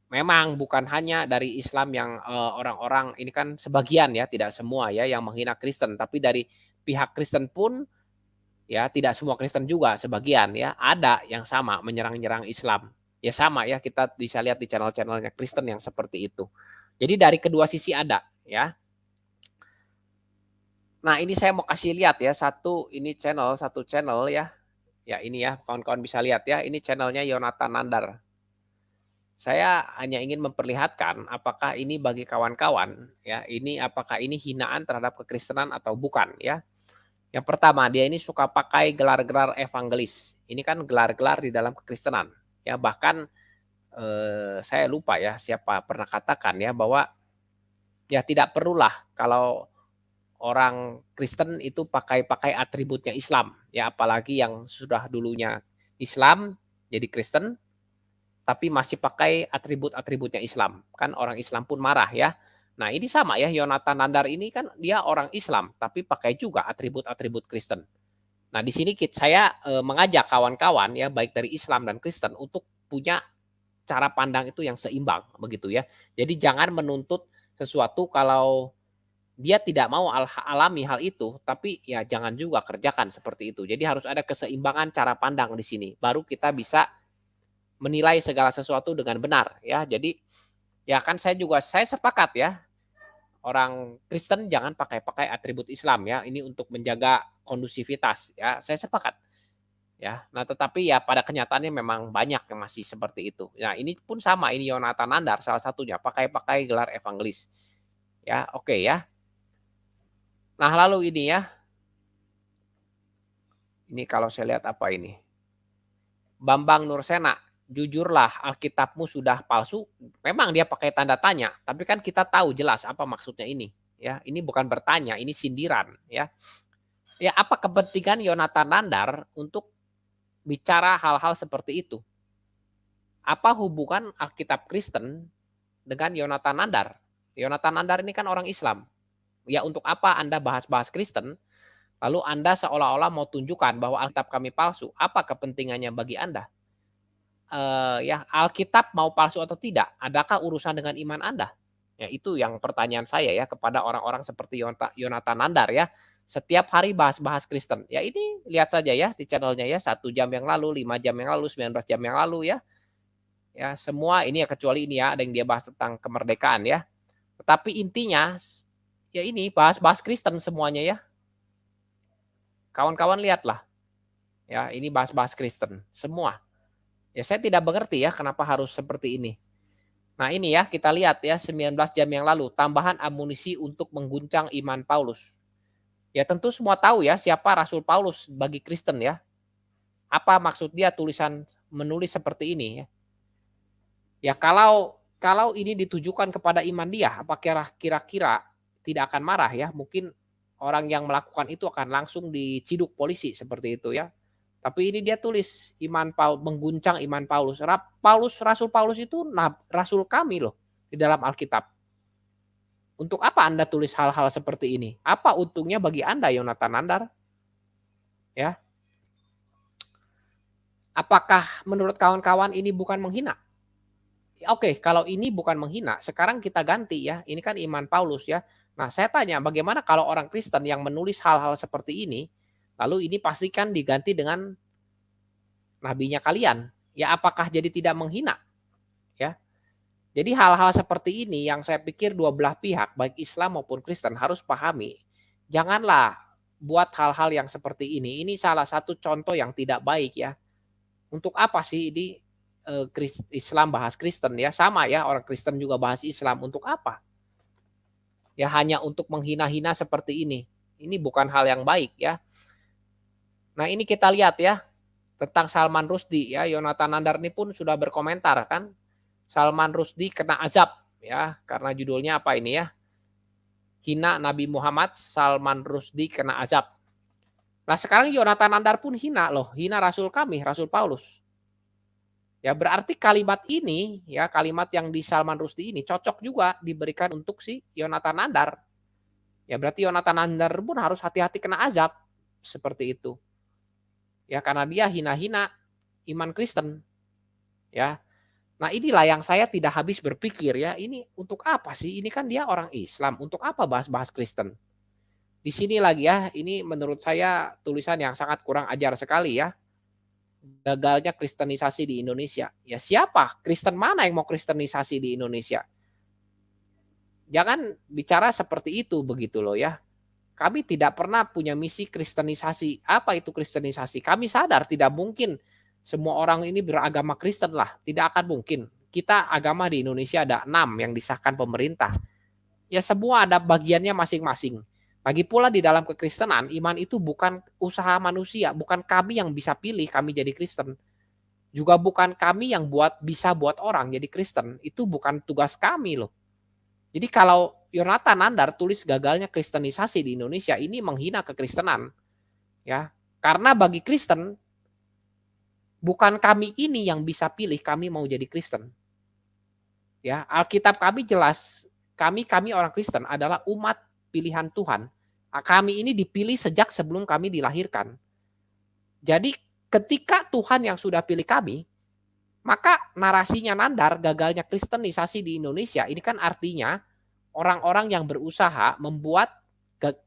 memang bukan hanya dari Islam yang orang-orang ini kan sebagian ya, tidak semua ya yang menghina Kristen, tapi dari pihak Kristen pun ya tidak semua Kristen juga, sebagian ya, ada yang sama menyerang-nyerang Islam. Ya sama ya, kita bisa lihat di channel-channelnya Kristen yang seperti itu. Jadi dari kedua sisi ada ya. Nah ini saya mau kasih lihat ya, satu channel ya. Ya ini ya, kawan-kawan bisa lihat ya, ini channelnya Yonatan Nandar. Saya hanya ingin memperlihatkan apakah ini bagi kawan-kawan ya, apakah ini hinaan terhadap kekristenan atau bukan ya. Yang pertama, dia ini suka pakai gelar-gelar evangelis. Ini kan gelar-gelar di dalam kekristenan. Ya, bahkan saya lupa ya siapa pernah katakan ya bahwa ya tidak perlulah kalau orang Kristen itu pakai atributnya Islam. Ya, apalagi yang sudah dulunya Islam jadi Kristen tapi masih pakai atribut-atributnya Islam. Kan orang Islam pun marah ya. Nah, ini sama ya, Yonatan Nandar ini kan dia orang Islam tapi pakai juga atribut-atribut Kristen. Nah, di sini saya mengajak kawan-kawan ya baik dari Islam dan Kristen untuk punya cara pandang itu yang seimbang begitu ya. Jadi jangan menuntut sesuatu kalau dia tidak mau alami hal itu, tapi ya jangan juga kerjakan seperti itu. Jadi harus ada keseimbangan cara pandang di sini. Baru kita bisa menilai segala sesuatu dengan benar ya. Jadi ya kan saya sepakat ya. Orang Kristen jangan pakai atribut Islam ya. Ini untuk menjaga kondusivitas ya. Saya sepakat. Ya, nah tetapi ya pada kenyataannya memang banyak yang masih seperti itu. Nah ini pun sama, ini Yonatan Nandar salah satunya pakai gelar evangelis. Ya, oke ya. Nah lalu ini ya, ini kalau saya lihat apa ini, Bambang Nursena, jujurlah Alkitabmu sudah palsu. Memang dia pakai tanda tanya, tapi kan kita tahu jelas apa maksudnya ini. Ya, ini bukan bertanya, ini sindiran. Ya, ya apa kepentingan Yonatan Nandar untuk bicara hal-hal seperti itu? Apa hubungan Alkitab Kristen dengan Yonatan Nandar? Yonatan Nandar ini kan orang Islam. Ya untuk apa Anda bahas-bahas Kristen, lalu Anda seolah-olah mau tunjukkan bahwa Alkitab kami palsu? Apa kepentingannya bagi Anda? Ya Alkitab mau palsu atau tidak? Adakah urusan dengan iman Anda? Ya itu yang pertanyaan saya ya kepada orang-orang seperti Yonatan Nandar ya. Setiap hari bahas-bahas Kristen. Ya ini lihat saja ya di channelnya ya, 1 jam yang lalu, 5 jam yang lalu, 19 jam yang lalu ya. Ya semua ini ya kecuali ini ya ada yang dia bahas tentang kemerdekaan ya. Tetapi intinya ya ini bahas-bahas Kristen semuanya ya. Kawan-kawan lihatlah. Ya ini bahas-bahas Kristen semua. Ya saya tidak mengerti ya kenapa harus seperti ini. Nah ini ya kita lihat ya 19 jam yang lalu tambahan amunisi untuk mengguncang iman Paulus. Ya tentu semua tahu ya siapa Rasul Paulus bagi Kristen ya. Apa maksud dia menulis seperti ini ya. Ya kalau ini ditujukan kepada iman dia, apa kira-kira tidak akan marah ya, mungkin orang yang melakukan itu akan langsung diciduk polisi seperti itu ya. Tapi ini dia tulis mengguncang iman Paulus. Rasul Paulus itu rasul kami loh di dalam Alkitab. Untuk apa Anda tulis hal-hal seperti ini? Apa untungnya bagi Anda, Yonatan Nandar? Ya, apakah menurut kawan-kawan ini bukan menghina? Oke, kalau ini bukan menghina, sekarang kita ganti ya. Ini kan iman Paulus ya. Nah, saya tanya bagaimana kalau orang Kristen yang menulis hal-hal seperti ini, lalu ini pastikan diganti dengan nabinya kalian. Ya, apakah jadi tidak menghina? Ya. Jadi hal-hal seperti ini yang saya pikir dua belah pihak, baik Islam maupun Kristen harus pahami. Janganlah buat hal-hal yang seperti ini. Ini salah satu contoh yang tidak baik ya. Untuk apa sih ini Islam bahas Kristen ya? Sama ya, orang Kristen juga bahas Islam. Untuk apa? Ya hanya untuk menghina-hina seperti ini. Ini bukan hal yang baik ya. Nah ini kita lihat ya, tentang Salman Rushdie ya. Yonatan Nandar ini pun sudah berkomentar kan. Salman Rushdie kena azab ya, karena judulnya apa ini ya? Hina Nabi Muhammad, Salman Rushdie kena azab. Nah sekarang Yonatan Nandar pun hina loh, hina Rasul kami, Rasul Paulus. Ya berarti kalimat ini, ya kalimat yang di Salman Rushdie ini cocok juga diberikan untuk si Yonatan Nandar. Ya berarti Yonatan Nandar pun harus hati-hati kena azab seperti itu. Ya karena dia hina-hina iman Kristen. Ya. Nah inilah yang saya tidak habis berpikir ya, ini untuk apa sih? Ini kan dia orang Islam, untuk apa bahas-bahas Kristen? Di sini lagi ya, ini menurut saya tulisan yang sangat kurang ajar sekali ya. Gagalnya kristenisasi di Indonesia. Ya siapa? Kristen mana yang mau kristenisasi di Indonesia? Jangan bicara seperti itu begitu loh ya. Kami tidak pernah punya misi kristenisasi. Apa itu kristenisasi? Kami sadar tidak mungkin semua orang ini beragama Kristen lah. Tidak akan mungkin. Kita agama di Indonesia ada 6 yang disahkan pemerintah. Ya semua ada bagiannya masing-masing. Lagi pula di dalam kekristenan, iman itu bukan usaha manusia. Bukan kami yang bisa pilih kami jadi Kristen. Juga bukan kami yang bisa buat orang jadi Kristen. Itu bukan tugas kami loh. Jadi kalau Yonatan Nandar tulis gagalnya kristenisasi di Indonesia, ini menghina kekristenan. Ya, karena bagi Kristen bukan kami ini yang bisa pilih kami mau jadi Kristen. Ya, Alkitab kami jelas, kami orang Kristen adalah umat pilihan Tuhan. Kami ini dipilih sejak sebelum kami dilahirkan. Jadi ketika Tuhan yang sudah pilih kami, maka narasinya Nandar gagalnya kristenisasi di Indonesia, ini kan artinya orang-orang yang berusaha membuat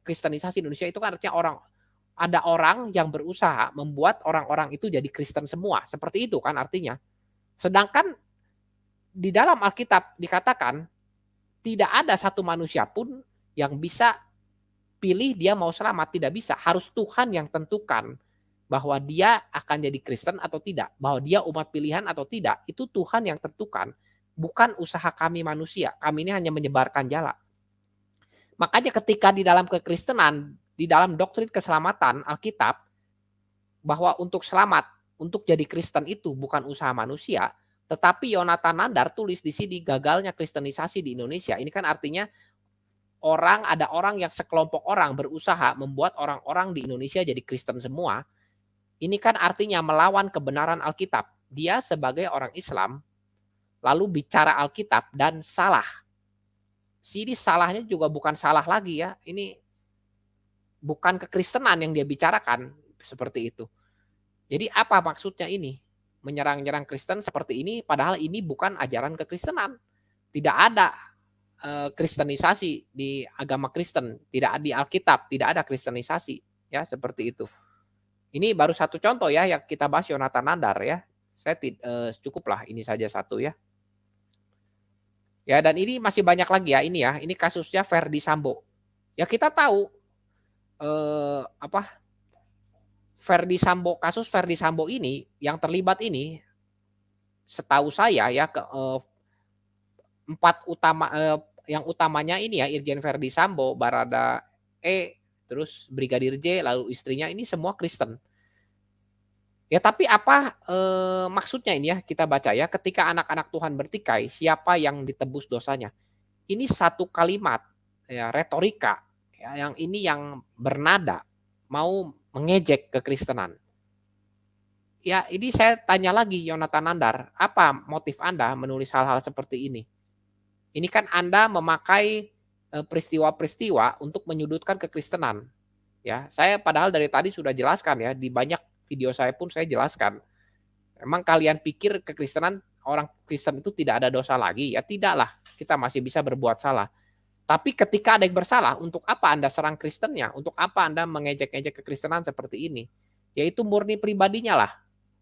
kristenisasi Indonesia itu kan artinya ada orang yang berusaha membuat orang-orang itu jadi Kristen semua. Seperti itu kan artinya. Sedangkan di dalam Alkitab dikatakan tidak ada satu manusia pun yang bisa pilih dia mau selamat, tidak bisa. Harus Tuhan yang tentukan bahwa dia akan jadi Kristen atau tidak, bahwa dia umat pilihan atau tidak, itu Tuhan yang tentukan, bukan usaha kami manusia. Kami ini hanya menyebarkan jala. Makanya ketika di dalam kekristenan, di dalam doktrin keselamatan Alkitab, bahwa untuk selamat, untuk jadi Kristen itu bukan usaha manusia, tetapi Yonatan Nandar tulis di sini gagalnya kristenisasi di Indonesia. Ini kan artinya ada orang yang sekelompok orang berusaha membuat orang-orang di Indonesia jadi Kristen semua. Ini kan artinya melawan kebenaran Alkitab. Dia sebagai orang Islam lalu bicara Alkitab dan salah. Sini salahnya juga bukan salah lagi ya. Ini bukan kekristenan yang dia bicarakan seperti itu. Jadi apa maksudnya ini? Menyerang-nyerang Kristen seperti ini padahal ini bukan ajaran kekristenan. Tidak ada kristenisasi di agama Kristen, tidak di Alkitab, tidak ada kristenisasi ya seperti itu. Ini baru satu contoh ya yang kita bahas Yonatan Nandar ya. Saya cukuplah ini saja satu ya. Ya dan ini masih banyak lagi ya ini ya. Ini kasusnya Ferdy Sambo. Ya kita tahu kasus Ferdy Sambo ini yang terlibat ini setahu saya ya yang utamanya ini ya Irjen Ferdy Sambo, Barada terus Brigadir J, lalu istrinya ini semua Kristen. Ya tapi apa maksudnya ini ya kita baca ya ketika anak-anak Tuhan bertikai siapa yang ditebus dosanya. Ini satu kalimat ya retorika ya yang ini yang bernada mau mengejek kekristenan. Ya, ini saya tanya lagi Yonatan Nandar, apa motif Anda menulis hal-hal seperti ini? Ini kan Anda memakai peristiwa-peristiwa untuk menyudutkan kekristenan. Ya, saya padahal dari tadi sudah jelaskan ya, di banyak video saya pun saya jelaskan. Emang kalian pikir kekristenan orang Kristen itu tidak ada dosa lagi? Ya tidaklah, kita masih bisa berbuat salah. Tapi ketika ada yang bersalah, untuk apa Anda serang Kristennya? Untuk apa Anda mengejek-ejek kekristenan seperti ini? Yaitu murni pribadinya lah.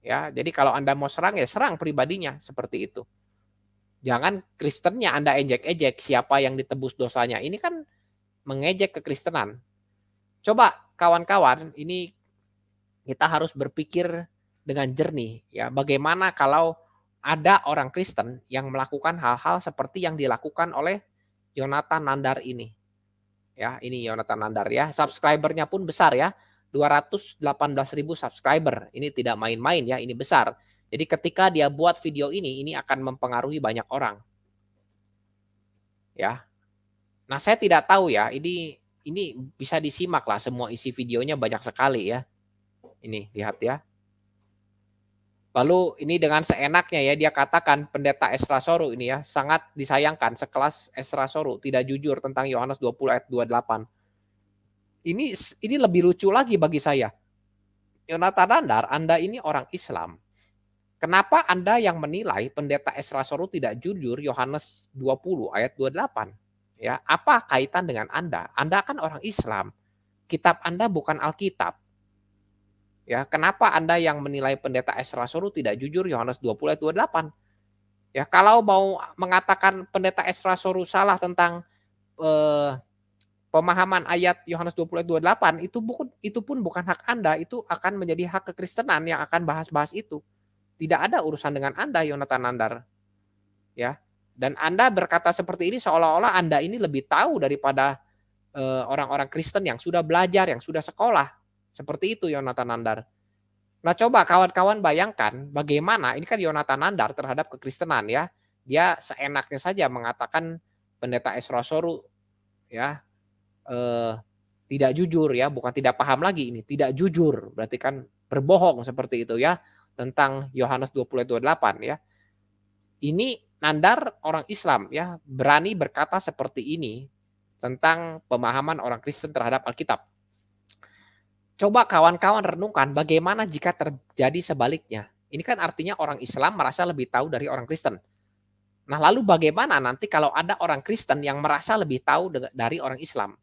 Ya, jadi kalau Anda mau serang ya serang pribadinya seperti itu. Jangan Kristennya Anda ejek-ejek, siapa yang ditebus dosanya. Ini kan mengejek kekristenan. Coba kawan-kawan, ini kita harus berpikir dengan jernih ya. Bagaimana kalau ada orang Kristen yang melakukan hal-hal seperti yang dilakukan oleh Yonatan Nandar ini. Ya, ini Yonatan Nandar ya. Subscribernya pun besar ya. 218.000 subscriber. Ini tidak main-main ya, ini besar. Jadi ketika dia buat video ini akan mempengaruhi banyak orang. Ya. Nah, saya tidak tahu ya, ini bisa disimak lah semua isi videonya banyak sekali ya. Ini lihat ya. Lalu ini dengan seenaknya ya dia katakan pendeta Esra Soru ini ya sangat disayangkan sekelas Esra Soru tidak jujur tentang Yohanes 20 ayat 28. Ini lebih lucu lagi bagi saya. Yonatan Nandar, Anda ini orang Islam. Kenapa Anda yang menilai pendeta Esra Soru tidak jujur Yohanes 20 ayat 28? Ya, apa kaitan dengan Anda? Anda kan orang Islam. Kitab Anda bukan Alkitab. Ya, kenapa Anda yang menilai pendeta Esra Soru tidak jujur Yohanes 20 ayat 28? Ya, kalau mau mengatakan pendeta Esra Soru salah tentang pemahaman ayat Yohanes 20 ayat 28 itu pun bukan hak Anda, itu akan menjadi hak kekristenan yang akan bahas-bahas itu. Tidak ada urusan dengan Anda, Yonatan Nandar. Ya. Dan Anda berkata seperti ini seolah-olah Anda ini lebih tahu daripada orang-orang Kristen yang sudah belajar, yang sudah sekolah. Seperti itu Yonatan Nandar. Nah, coba kawan-kawan bayangkan bagaimana ini kan Yonatan Nandar terhadap kekristenan ya. Dia seenaknya saja mengatakan pendeta Esra Soru ya tidak jujur ya, bukan tidak paham lagi ini, tidak jujur. Berarti kan berbohong seperti itu ya tentang Yohanes 20 ayat 28 ya. Ini Nandar orang Islam ya, berani berkata seperti ini tentang pemahaman orang Kristen terhadap Alkitab. Coba kawan-kawan renungkan bagaimana jika terjadi sebaliknya. Ini kan artinya orang Islam merasa lebih tahu dari orang Kristen. Nah, lalu bagaimana nanti kalau ada orang Kristen yang merasa lebih tahu dari orang Islam?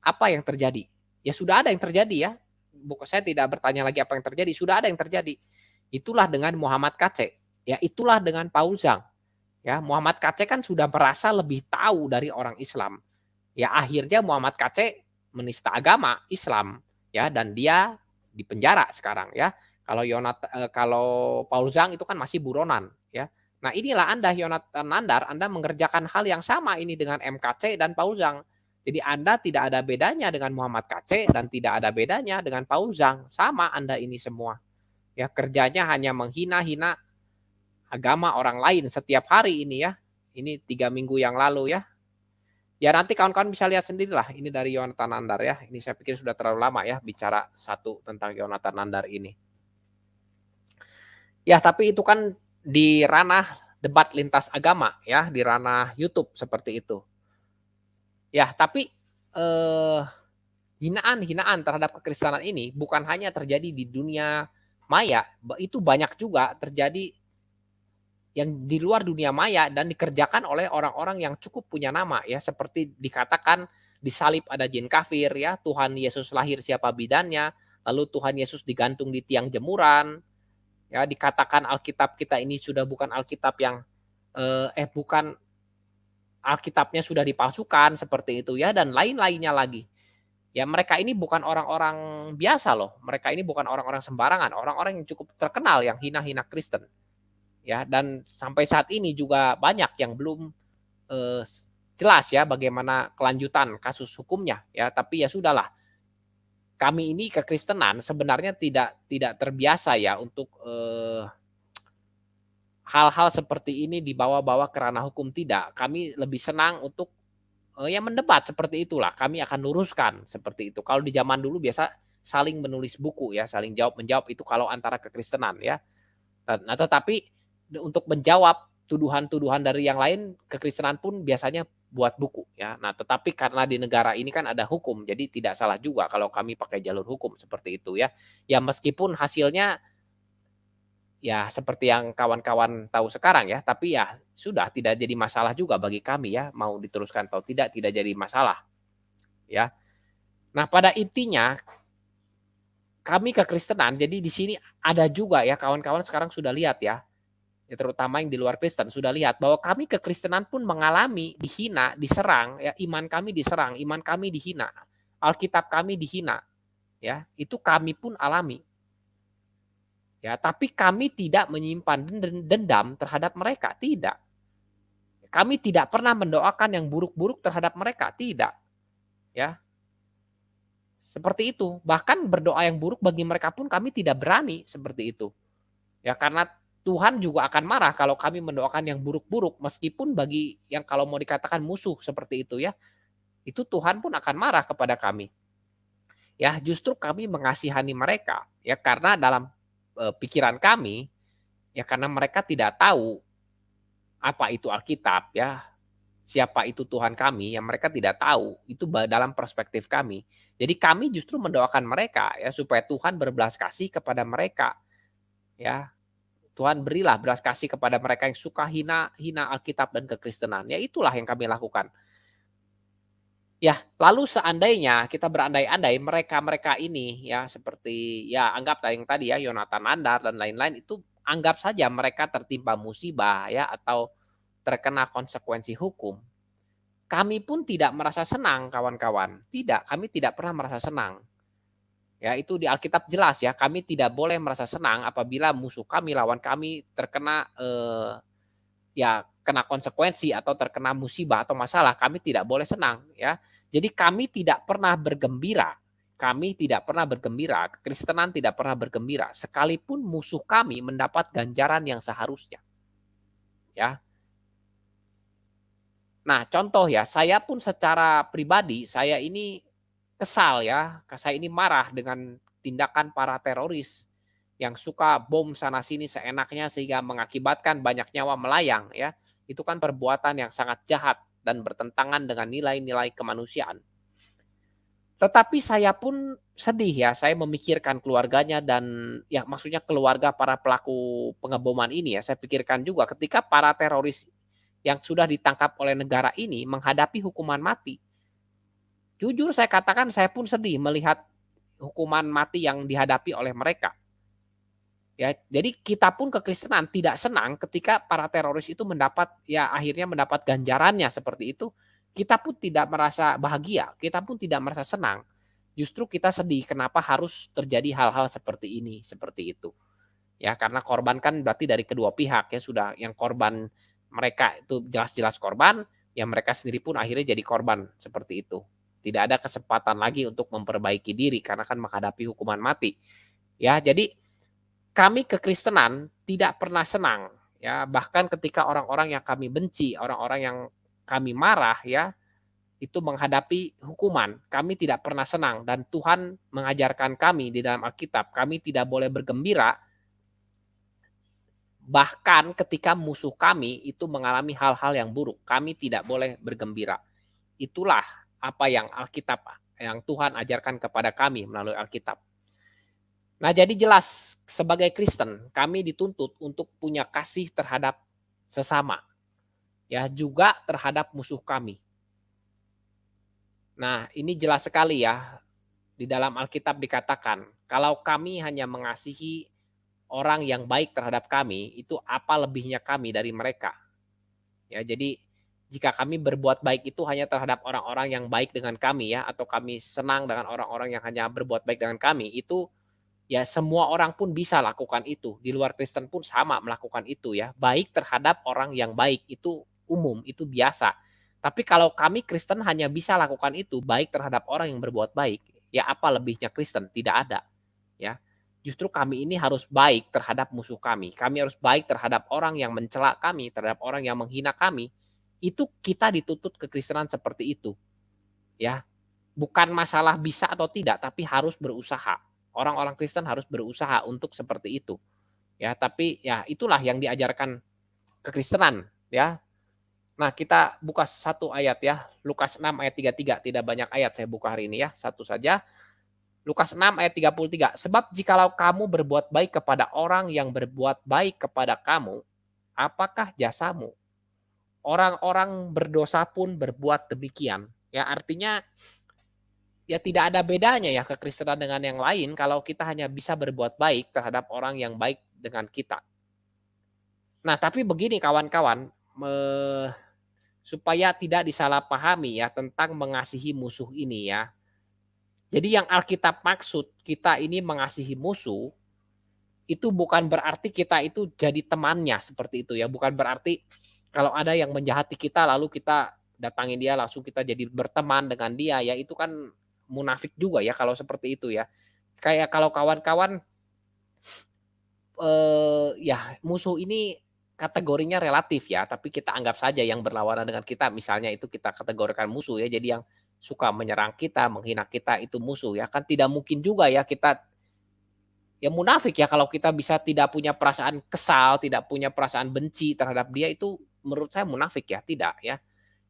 Apa yang terjadi? Ya sudah ada yang terjadi ya. Saya tidak bertanya lagi apa yang terjadi, sudah ada yang terjadi. Itulah dengan Muhammad KC. Ya, itulah dengan Paul Zhang. Ya, Muhammad KC kan sudah merasa lebih tahu dari orang Islam. Ya, akhirnya Muhammad KC menista agama Islam. Ya, dan dia dipenjara sekarang ya. Kalau Paul Zhang itu kan masih buronan ya. Nah, inilah Anda Yonatan Nandar, Anda mengerjakan hal yang sama ini dengan MKC dan Paul Zhang. Jadi Anda tidak ada bedanya dengan Muhammad KC dan tidak ada bedanya dengan Paul Zhang. Sama Anda ini semua. Ya, kerjanya hanya menghina-hina agama orang lain setiap hari ini ya. Ini 3 minggu yang lalu ya. Ya nanti kawan-kawan bisa lihat sendirilah ini dari Yonatan Nandar ya. Ini saya pikir sudah terlalu lama ya bicara satu tentang Yonatan Nandar ini. Ya tapi itu kan di ranah debat lintas agama ya, di ranah YouTube seperti itu. Ya tapi hinaan-hinaan terhadap kekristenan ini bukan hanya terjadi di dunia maya, itu banyak juga terjadi yang di luar dunia maya dan dikerjakan oleh orang-orang yang cukup punya nama ya, seperti dikatakan disalib ada jin kafir ya, Tuhan Yesus lahir siapa bidannya, lalu Tuhan Yesus digantung di tiang jemuran, ya dikatakan Alkitab kita ini sudah bukan Alkitab yang bukan Alkitabnya sudah dipalsukan seperti itu ya, dan lain-lainnya lagi. Ya mereka ini bukan orang-orang biasa loh, mereka ini bukan orang-orang sembarangan, orang-orang yang cukup terkenal yang hina-hina Kristen. Ya, dan sampai saat ini juga banyak yang belum jelas ya bagaimana kelanjutan kasus hukumnya ya, tapi ya sudahlah. Kami ini kekristenan sebenarnya tidak terbiasa ya untuk hal-hal seperti ini dibawa-bawa ke ranah hukum, tidak. Kami lebih senang untuk ya mendebat seperti itulah, kami akan luruskan seperti itu. Kalau di zaman dulu biasa saling menulis buku ya, saling jawab-menjawab itu kalau antara kekristenan ya. Nah tetapi untuk menjawab tuduhan-tuduhan dari yang lain, kekristenan pun biasanya buat buku ya. Nah tetapi karena di negara ini kan ada hukum, jadi tidak salah juga kalau kami pakai jalur hukum seperti itu ya. Ya meskipun hasilnya ya seperti yang kawan-kawan tahu sekarang ya, tapi ya sudah tidak jadi masalah juga bagi kami ya, mau diteruskan atau tidak jadi masalah ya. Nah pada intinya kami kekristenan, jadi di sini ada juga ya kawan-kawan sekarang sudah lihat ya, ya terutama yang di luar Kristen sudah lihat bahwa kami kekristenan pun mengalami dihina, diserang ya, iman kami diserang, iman kami dihina, Alkitab kami dihina ya, itu kami pun alami. Ya, tapi kami tidak menyimpan dendam terhadap mereka, tidak. Kami tidak pernah mendoakan yang buruk-buruk terhadap mereka, tidak. Ya, seperti itu. Bahkan berdoa yang buruk bagi mereka pun kami tidak berani seperti itu. Ya, karena Tuhan juga akan marah kalau kami mendoakan yang buruk-buruk meskipun bagi yang kalau mau dikatakan musuh seperti itu ya. Itu Tuhan pun akan marah kepada kami. Ya, justru kami mengasihani mereka ya karena dalam pikiran kami ya karena mereka tidak tahu apa itu Alkitab ya, siapa itu Tuhan kami yang mereka tidak tahu, itu dalam perspektif kami. Jadi kami justru mendoakan mereka ya supaya Tuhan berbelas kasih kepada mereka ya. Tuhan berilah belas kasih kepada mereka yang suka hina Alkitab dan kekristenan. Ya itulah yang kami lakukan. Ya, lalu seandainya kita berandai-andai mereka-mereka ini ya seperti ya anggap yang tadi ya Yonatan Andar dan lain-lain itu anggap saja mereka tertimpa musibah ya atau terkena konsekuensi hukum. Kami pun tidak merasa senang kawan-kawan. Tidak, kami tidak pernah merasa senang. Ya, itu di Alkitab jelas ya, kami tidak boleh merasa senang apabila musuh kami, lawan kami terkena ya kena konsekuensi atau terkena musibah atau masalah, kami tidak boleh senang ya. Jadi kami tidak pernah bergembira. Kami tidak pernah bergembira, kekristenan tidak pernah bergembira sekalipun musuh kami mendapat ganjaran yang seharusnya. Ya. Nah, contoh ya, saya pun secara pribadi saya ini kesal ya, saya ini marah dengan tindakan para teroris yang suka bom sana sini seenaknya sehingga mengakibatkan banyak nyawa melayang ya. Itu kan perbuatan yang sangat jahat dan bertentangan dengan nilai-nilai kemanusiaan. Tetapi saya pun sedih ya, saya memikirkan keluarganya dan ya maksudnya keluarga para pelaku pengeboman ini ya, saya pikirkan juga ketika para teroris yang sudah ditangkap oleh negara ini menghadapi hukuman mati. Jujur saya katakan saya pun sedih melihat hukuman mati yang dihadapi oleh mereka. Ya, jadi kita pun kekristenan tidak senang ketika para teroris itu mendapat ya akhirnya mendapat ganjarannya seperti itu. Kita pun tidak merasa bahagia, kita pun tidak merasa senang. Justru kita sedih kenapa harus terjadi hal-hal seperti ini, seperti itu. Ya, karena korban kan berarti dari kedua pihak ya sudah yang korban mereka itu jelas-jelas korban, yang mereka sendiri pun akhirnya jadi korban seperti itu. Tidak ada kesempatan lagi untuk memperbaiki diri karena kan menghadapi hukuman mati. Ya, jadi kami kekristenan tidak pernah senang ya, bahkan ketika orang-orang yang kami benci, orang-orang yang kami marah ya, itu menghadapi hukuman, kami tidak pernah senang dan Tuhan mengajarkan kami di dalam Alkitab, kami tidak boleh bergembira bahkan ketika musuh kami itu mengalami hal-hal yang buruk, kami tidak boleh bergembira. Itulah apa yang Alkitab yang Tuhan ajarkan kepada kami melalui Alkitab. Nah, jadi jelas sebagai Kristen kami dituntut untuk punya kasih terhadap sesama, ya juga terhadap musuh kami. Nah, ini jelas sekali ya di dalam Alkitab dikatakan, kalau kami hanya mengasihi orang yang baik terhadap kami, itu apa lebihnya kami dari mereka. Ya, jadi jika kami berbuat baik itu hanya terhadap orang-orang yang baik dengan kami ya, atau kami senang dengan orang-orang yang hanya berbuat baik dengan kami, itu ya semua orang pun bisa lakukan itu. Di luar Kristen pun sama melakukan itu ya. Baik terhadap orang yang baik itu umum, itu biasa. Tapi kalau kami Kristen hanya bisa lakukan itu baik terhadap orang yang berbuat baik, ya apa lebihnya Kristen? Tidak ada. Ya. Justru kami ini harus baik terhadap musuh kami. Kami harus baik terhadap orang yang mencela kami, terhadap orang yang menghina kami. Itu kita dituntut kekristenan seperti itu, ya. Bukan masalah bisa atau tidak, tapi harus berusaha. Orang-orang Kristen harus berusaha untuk seperti itu, ya. Tapi ya itulah yang diajarkan kekristenan, ya. Nah, kita buka satu ayat ya, Lukas 6 ayat 33, tidak banyak ayat saya buka hari ini ya, satu saja. Lukas 6 ayat 33, sebab jikalau kamu berbuat baik kepada orang yang berbuat baik kepada kamu, apakah jasamu? Orang-orang berdosa pun berbuat demikian. Ya, artinya ya tidak ada bedanya ya kekristenan dengan yang lain kalau kita hanya bisa berbuat baik terhadap orang yang baik dengan kita. Nah, tapi begini kawan-kawan, supaya tidak disalahpahami ya tentang mengasihi musuh ini ya. Jadi yang Alkitab maksud kita ini mengasihi musuh, itu bukan berarti kita itu jadi temannya seperti itu ya. Bukan berarti kalau ada yang menjahati kita lalu kita datangin dia langsung kita jadi berteman dengan dia ya itu kan munafik juga ya kalau seperti itu ya. Kayak kalau kawan-kawan ya musuh ini kategorinya relatif ya, tapi kita anggap saja yang berlawanan dengan kita misalnya itu kita kategorikan musuh ya. Jadi yang suka menyerang kita, menghina kita itu musuh ya. Kan tidak mungkin juga ya kita ya munafik ya kalau kita bisa tidak punya perasaan kesal, tidak punya perasaan benci terhadap dia itu menurut saya munafik ya, tidak ya.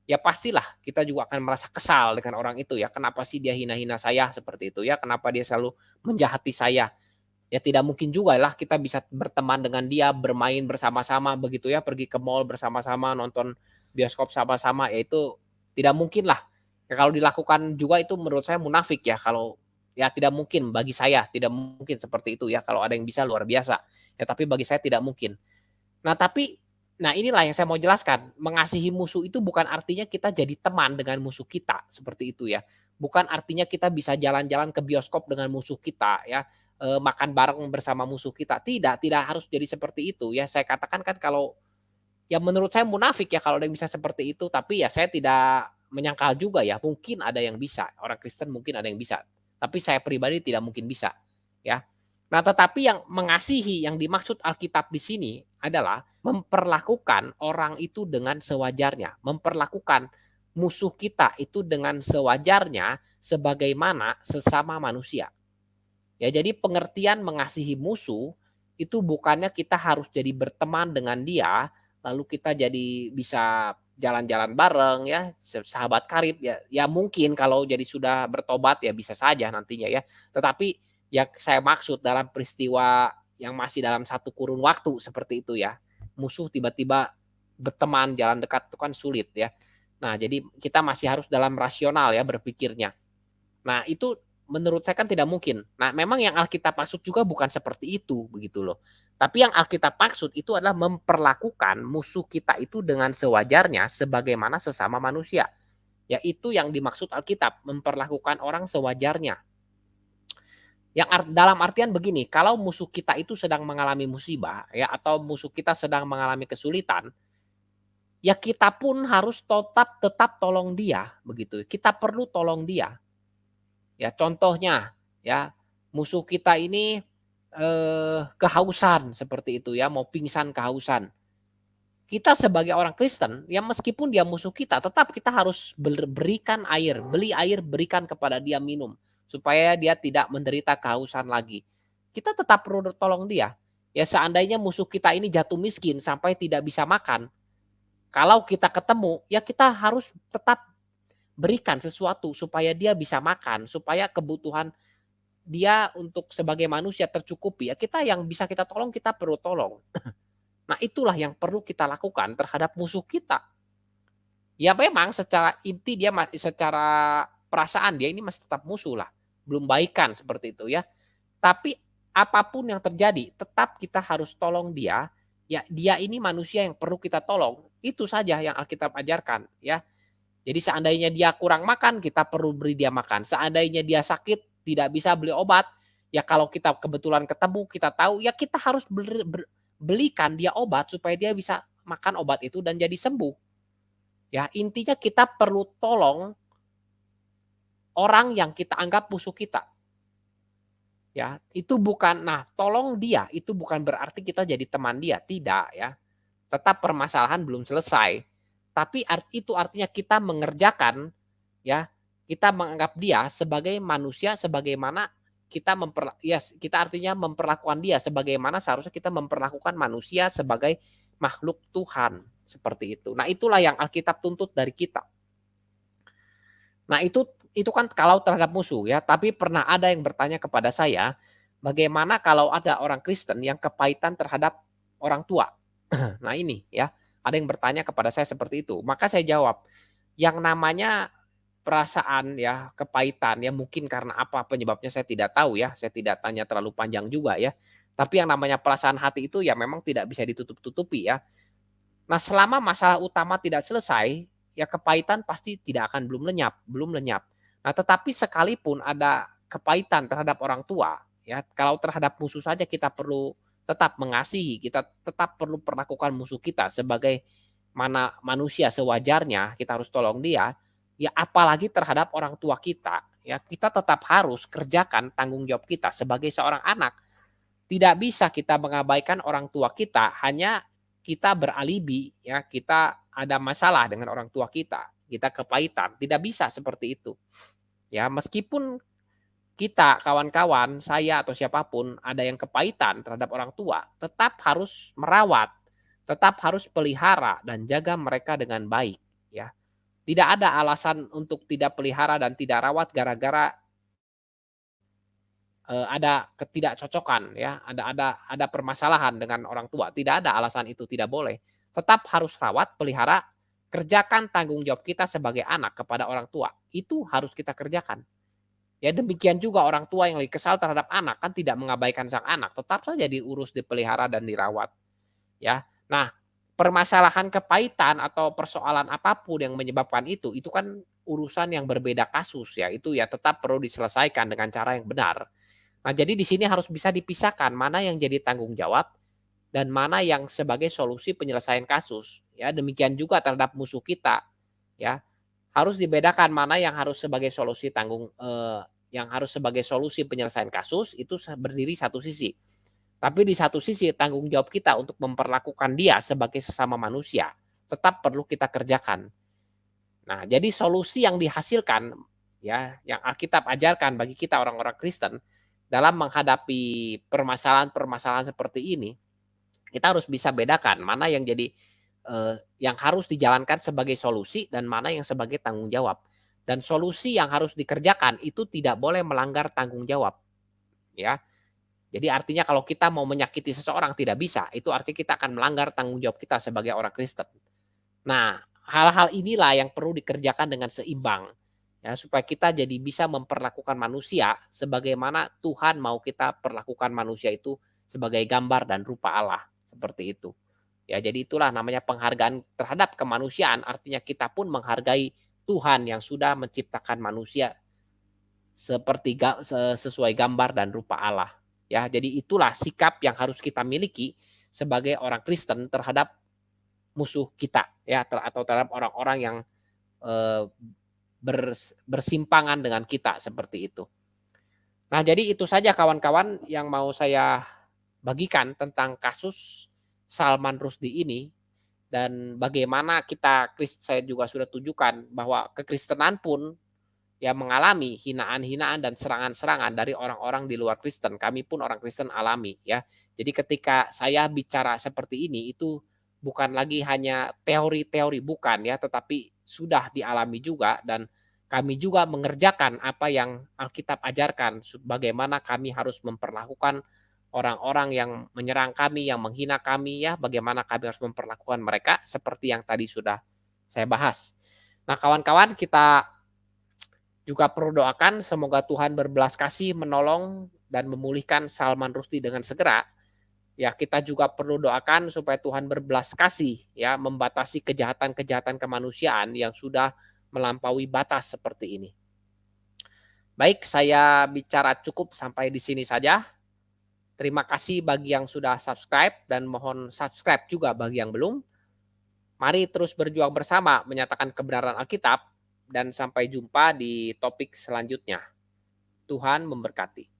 Ya pastilah kita juga akan merasa kesal dengan orang itu ya, kenapa sih dia hina-hina saya seperti itu ya, kenapa dia selalu menjahati saya. Ya tidak mungkin juga lah kita bisa berteman dengan dia, bermain bersama-sama begitu ya, pergi ke mall bersama-sama, nonton bioskop sama-sama, ya itu tidak mungkin lah. Ya kalau dilakukan juga itu menurut saya munafik ya, kalau ya tidak mungkin bagi saya, tidak mungkin seperti itu ya, kalau ada yang bisa luar biasa. Ya tapi bagi saya tidak mungkin. Nah tapi, nah inilah yang saya mau jelaskan, mengasihi musuh itu bukan artinya kita jadi teman dengan musuh kita, seperti itu ya. Bukan artinya kita bisa jalan-jalan ke bioskop dengan musuh kita ya, makan bareng bersama musuh kita, tidak harus jadi seperti itu ya. Saya katakan kan kalau ya menurut saya munafik ya kalau ada yang bisa seperti itu, tapi ya saya tidak menyangkal juga ya, mungkin ada yang bisa, orang Kristen mungkin ada yang bisa, tapi saya pribadi tidak mungkin bisa, ya. Nah, tetapi yang mengasihi yang dimaksud Alkitab di sini adalah memperlakukan orang itu dengan sewajarnya, memperlakukan musuh kita itu dengan sewajarnya sebagaimana sesama manusia. Ya, jadi pengertian mengasihi musuh itu bukannya kita harus jadi berteman dengan dia, lalu kita jadi bisa jalan-jalan bareng ya, sahabat karib ya. Ya mungkin kalau jadi sudah bertobat ya bisa saja nantinya ya. Tetapi yang saya maksud dalam peristiwa yang masih dalam satu kurun waktu seperti itu ya. Musuh tiba-tiba berteman jalan dekat itu kan sulit ya. Nah, jadi kita masih harus dalam rasional ya berpikirnya. Nah, itu menurut saya kan tidak mungkin. Nah, memang yang Alkitab maksud juga bukan seperti itu, begitu loh. Tapi yang Alkitab maksud itu adalah memperlakukan musuh kita itu dengan sewajarnya sebagaimana sesama manusia. Ya itu yang dimaksud Alkitab, memperlakukan orang sewajarnya. Yang dalam artian begini, kalau musuh kita itu sedang mengalami musibah ya atau musuh kita sedang mengalami kesulitan, ya kita pun harus tetap tolong dia, begitu. Kita perlu tolong dia. Ya contohnya ya, musuh kita ini, kehausan seperti itu ya, mau pingsan kehausan. Kita sebagai orang Kristen, ya meskipun dia musuh kita, tetap kita harus berikan air, beli air berikan kepada dia minum, supaya dia tidak menderita kehausan lagi. Kita tetap perlu tolong dia. Ya seandainya musuh kita ini jatuh miskin sampai tidak bisa makan, kalau kita ketemu, ya kita harus tetap berikan sesuatu supaya dia bisa makan, supaya kebutuhan dia untuk sebagai manusia tercukupi, ya kita yang bisa kita tolong, kita perlu tolong. Nah itulah yang perlu kita lakukan terhadap musuh kita. Ya memang secara inti dia secara perasaan dia ini masih tetap musuh lah, belum baikan seperti itu ya. Tapi apapun yang terjadi, tetap kita harus tolong dia, ya dia ini manusia yang perlu kita tolong. Itu saja yang Alkitab ajarkan ya. Jadi seandainya dia kurang makan, kita perlu beri dia makan. Seandainya dia sakit, tidak bisa beli obat, ya kalau kita kebetulan ketemu, kita tahu, ya kita harus belikan dia obat supaya dia bisa makan obat itu dan jadi sembuh. Ya, intinya kita perlu tolong orang yang kita anggap musuh kita. Ya, itu bukan tolong dia itu bukan berarti kita jadi teman dia, tidak ya. Tetap permasalahan belum selesai. tapi itu artinya kita mengerjakan, ya, kita menganggap dia sebagai manusia sebagaimana kita artinya memperlakukan dia sebagaimana seharusnya kita memperlakukan manusia sebagai makhluk Tuhan, seperti itu. Nah, itulah yang Alkitab tuntut dari kita. Nah, itu kan kalau terhadap musuh ya, tapi pernah ada yang bertanya kepada saya, bagaimana kalau ada orang Kristen yang kepahitan terhadap orang tua? Nah, ini ya, ada yang bertanya kepada saya seperti itu. Maka saya jawab, yang namanya perasaan ya, kepahitan ya mungkin karena apa penyebabnya saya tidak tahu ya, saya tidak tanya terlalu panjang juga ya. Tapi yang namanya perasaan hati itu ya memang tidak bisa ditutup-tutupi ya. Nah, selama masalah utama tidak selesai, ya kepahitan pasti tidak akan belum lenyap. Nah, tetapi sekalipun ada kepahitan terhadap orang tua, ya kalau terhadap musuh saja kita perlu tetap mengasihi, kita tetap perlu perlakukan musuh kita sebagai mana manusia sewajarnya, kita harus tolong dia, ya apalagi terhadap orang tua kita, ya kita tetap harus kerjakan tanggung jawab kita sebagai seorang anak. Tidak bisa kita mengabaikan orang tua kita hanya kita beralibi ya, kita ada masalah dengan orang tua kita kepahitan, tidak bisa seperti itu. Ya, meskipun kita kawan-kawan, saya atau siapapun ada yang kepahitan terhadap orang tua, tetap harus merawat, tetap harus pelihara dan jaga mereka dengan baik ya. Tidak ada alasan untuk tidak pelihara dan tidak rawat gara-gara ada ketidakcocokan ya, ada permasalahan dengan orang tua, tidak ada alasan itu tidak boleh. Tetap harus rawat, pelihara, kerjakan tanggung jawab kita sebagai anak kepada orang tua, itu harus kita kerjakan. Ya demikian juga orang tua yang lagi kesal terhadap anak, kan tidak mengabaikan sang anak, tetap saja diurus, dipelihara dan dirawat, ya. Nah, permasalahan kepahitan atau persoalan apapun yang menyebabkan itu kan urusan yang berbeda kasus ya, itu ya tetap perlu diselesaikan dengan cara yang benar. Nah, jadi di sini harus bisa dipisahkan mana yang jadi tanggung jawab dan mana yang sebagai solusi penyelesaian kasus. Ya, demikian juga terhadap musuh kita. Ya, harus dibedakan mana yang harus sebagai yang harus sebagai solusi penyelesaian kasus itu berdiri satu sisi. Tapi di satu sisi tanggung jawab kita untuk memperlakukan dia sebagai sesama manusia tetap perlu kita kerjakan. Nah, jadi solusi yang dihasilkan ya yang Alkitab ajarkan bagi kita orang-orang Kristen dalam menghadapi permasalahan-permasalahan seperti ini, kita harus bisa bedakan mana yang jadi yang harus dijalankan sebagai solusi dan mana yang sebagai tanggung jawab. Dan solusi yang harus dikerjakan itu tidak boleh melanggar tanggung jawab, ya. Jadi artinya kalau kita mau menyakiti seseorang tidak bisa, itu artinya kita akan melanggar tanggung jawab kita sebagai orang Kristen. Nah, hal-hal inilah yang perlu dikerjakan dengan seimbang. Ya, supaya kita jadi bisa memperlakukan manusia sebagaimana Tuhan mau kita perlakukan manusia itu sebagai gambar dan rupa Allah, seperti itu. Ya, jadi itulah namanya penghargaan terhadap kemanusiaan, artinya kita pun menghargai Tuhan yang sudah menciptakan manusia sesuai gambar dan rupa Allah. Ya, jadi itulah sikap yang harus kita miliki sebagai orang Kristen terhadap musuh kita ya atau terhadap orang-orang yang eh, bersimpangan dengan kita seperti itu. Nah, jadi itu saja kawan-kawan yang mau saya bagikan tentang kasus Salman Rushdie ini dan bagaimana saya juga sudah tunjukkan bahwa kekristenan pun ya mengalami hinaan-hinaan dan serangan-serangan dari orang-orang di luar Kristen. Kami pun orang Kristen alami ya. Jadi ketika saya bicara seperti ini itu bukan lagi hanya teori-teori bukan ya, tetapi sudah dialami juga dan kami juga mengerjakan apa yang Alkitab ajarkan bagaimana kami harus memperlakukan orang-orang yang menyerang kami, yang menghina kami ya, bagaimana kami harus memperlakukan mereka seperti yang tadi sudah saya bahas. Nah, kawan-kawan kita juga perlu doakan semoga Tuhan berbelas kasih menolong dan memulihkan Salman Rushdie dengan segera. Ya, kita juga perlu doakan supaya Tuhan berbelas kasih ya membatasi kejahatan-kejahatan kemanusiaan yang sudah melampaui batas seperti ini. Baik, saya bicara cukup sampai di sini saja. Terima kasih bagi yang sudah subscribe dan mohon subscribe juga bagi yang belum. Mari terus berjuang bersama menyatakan kebenaran Alkitab dan sampai jumpa di topik selanjutnya. Tuhan memberkati.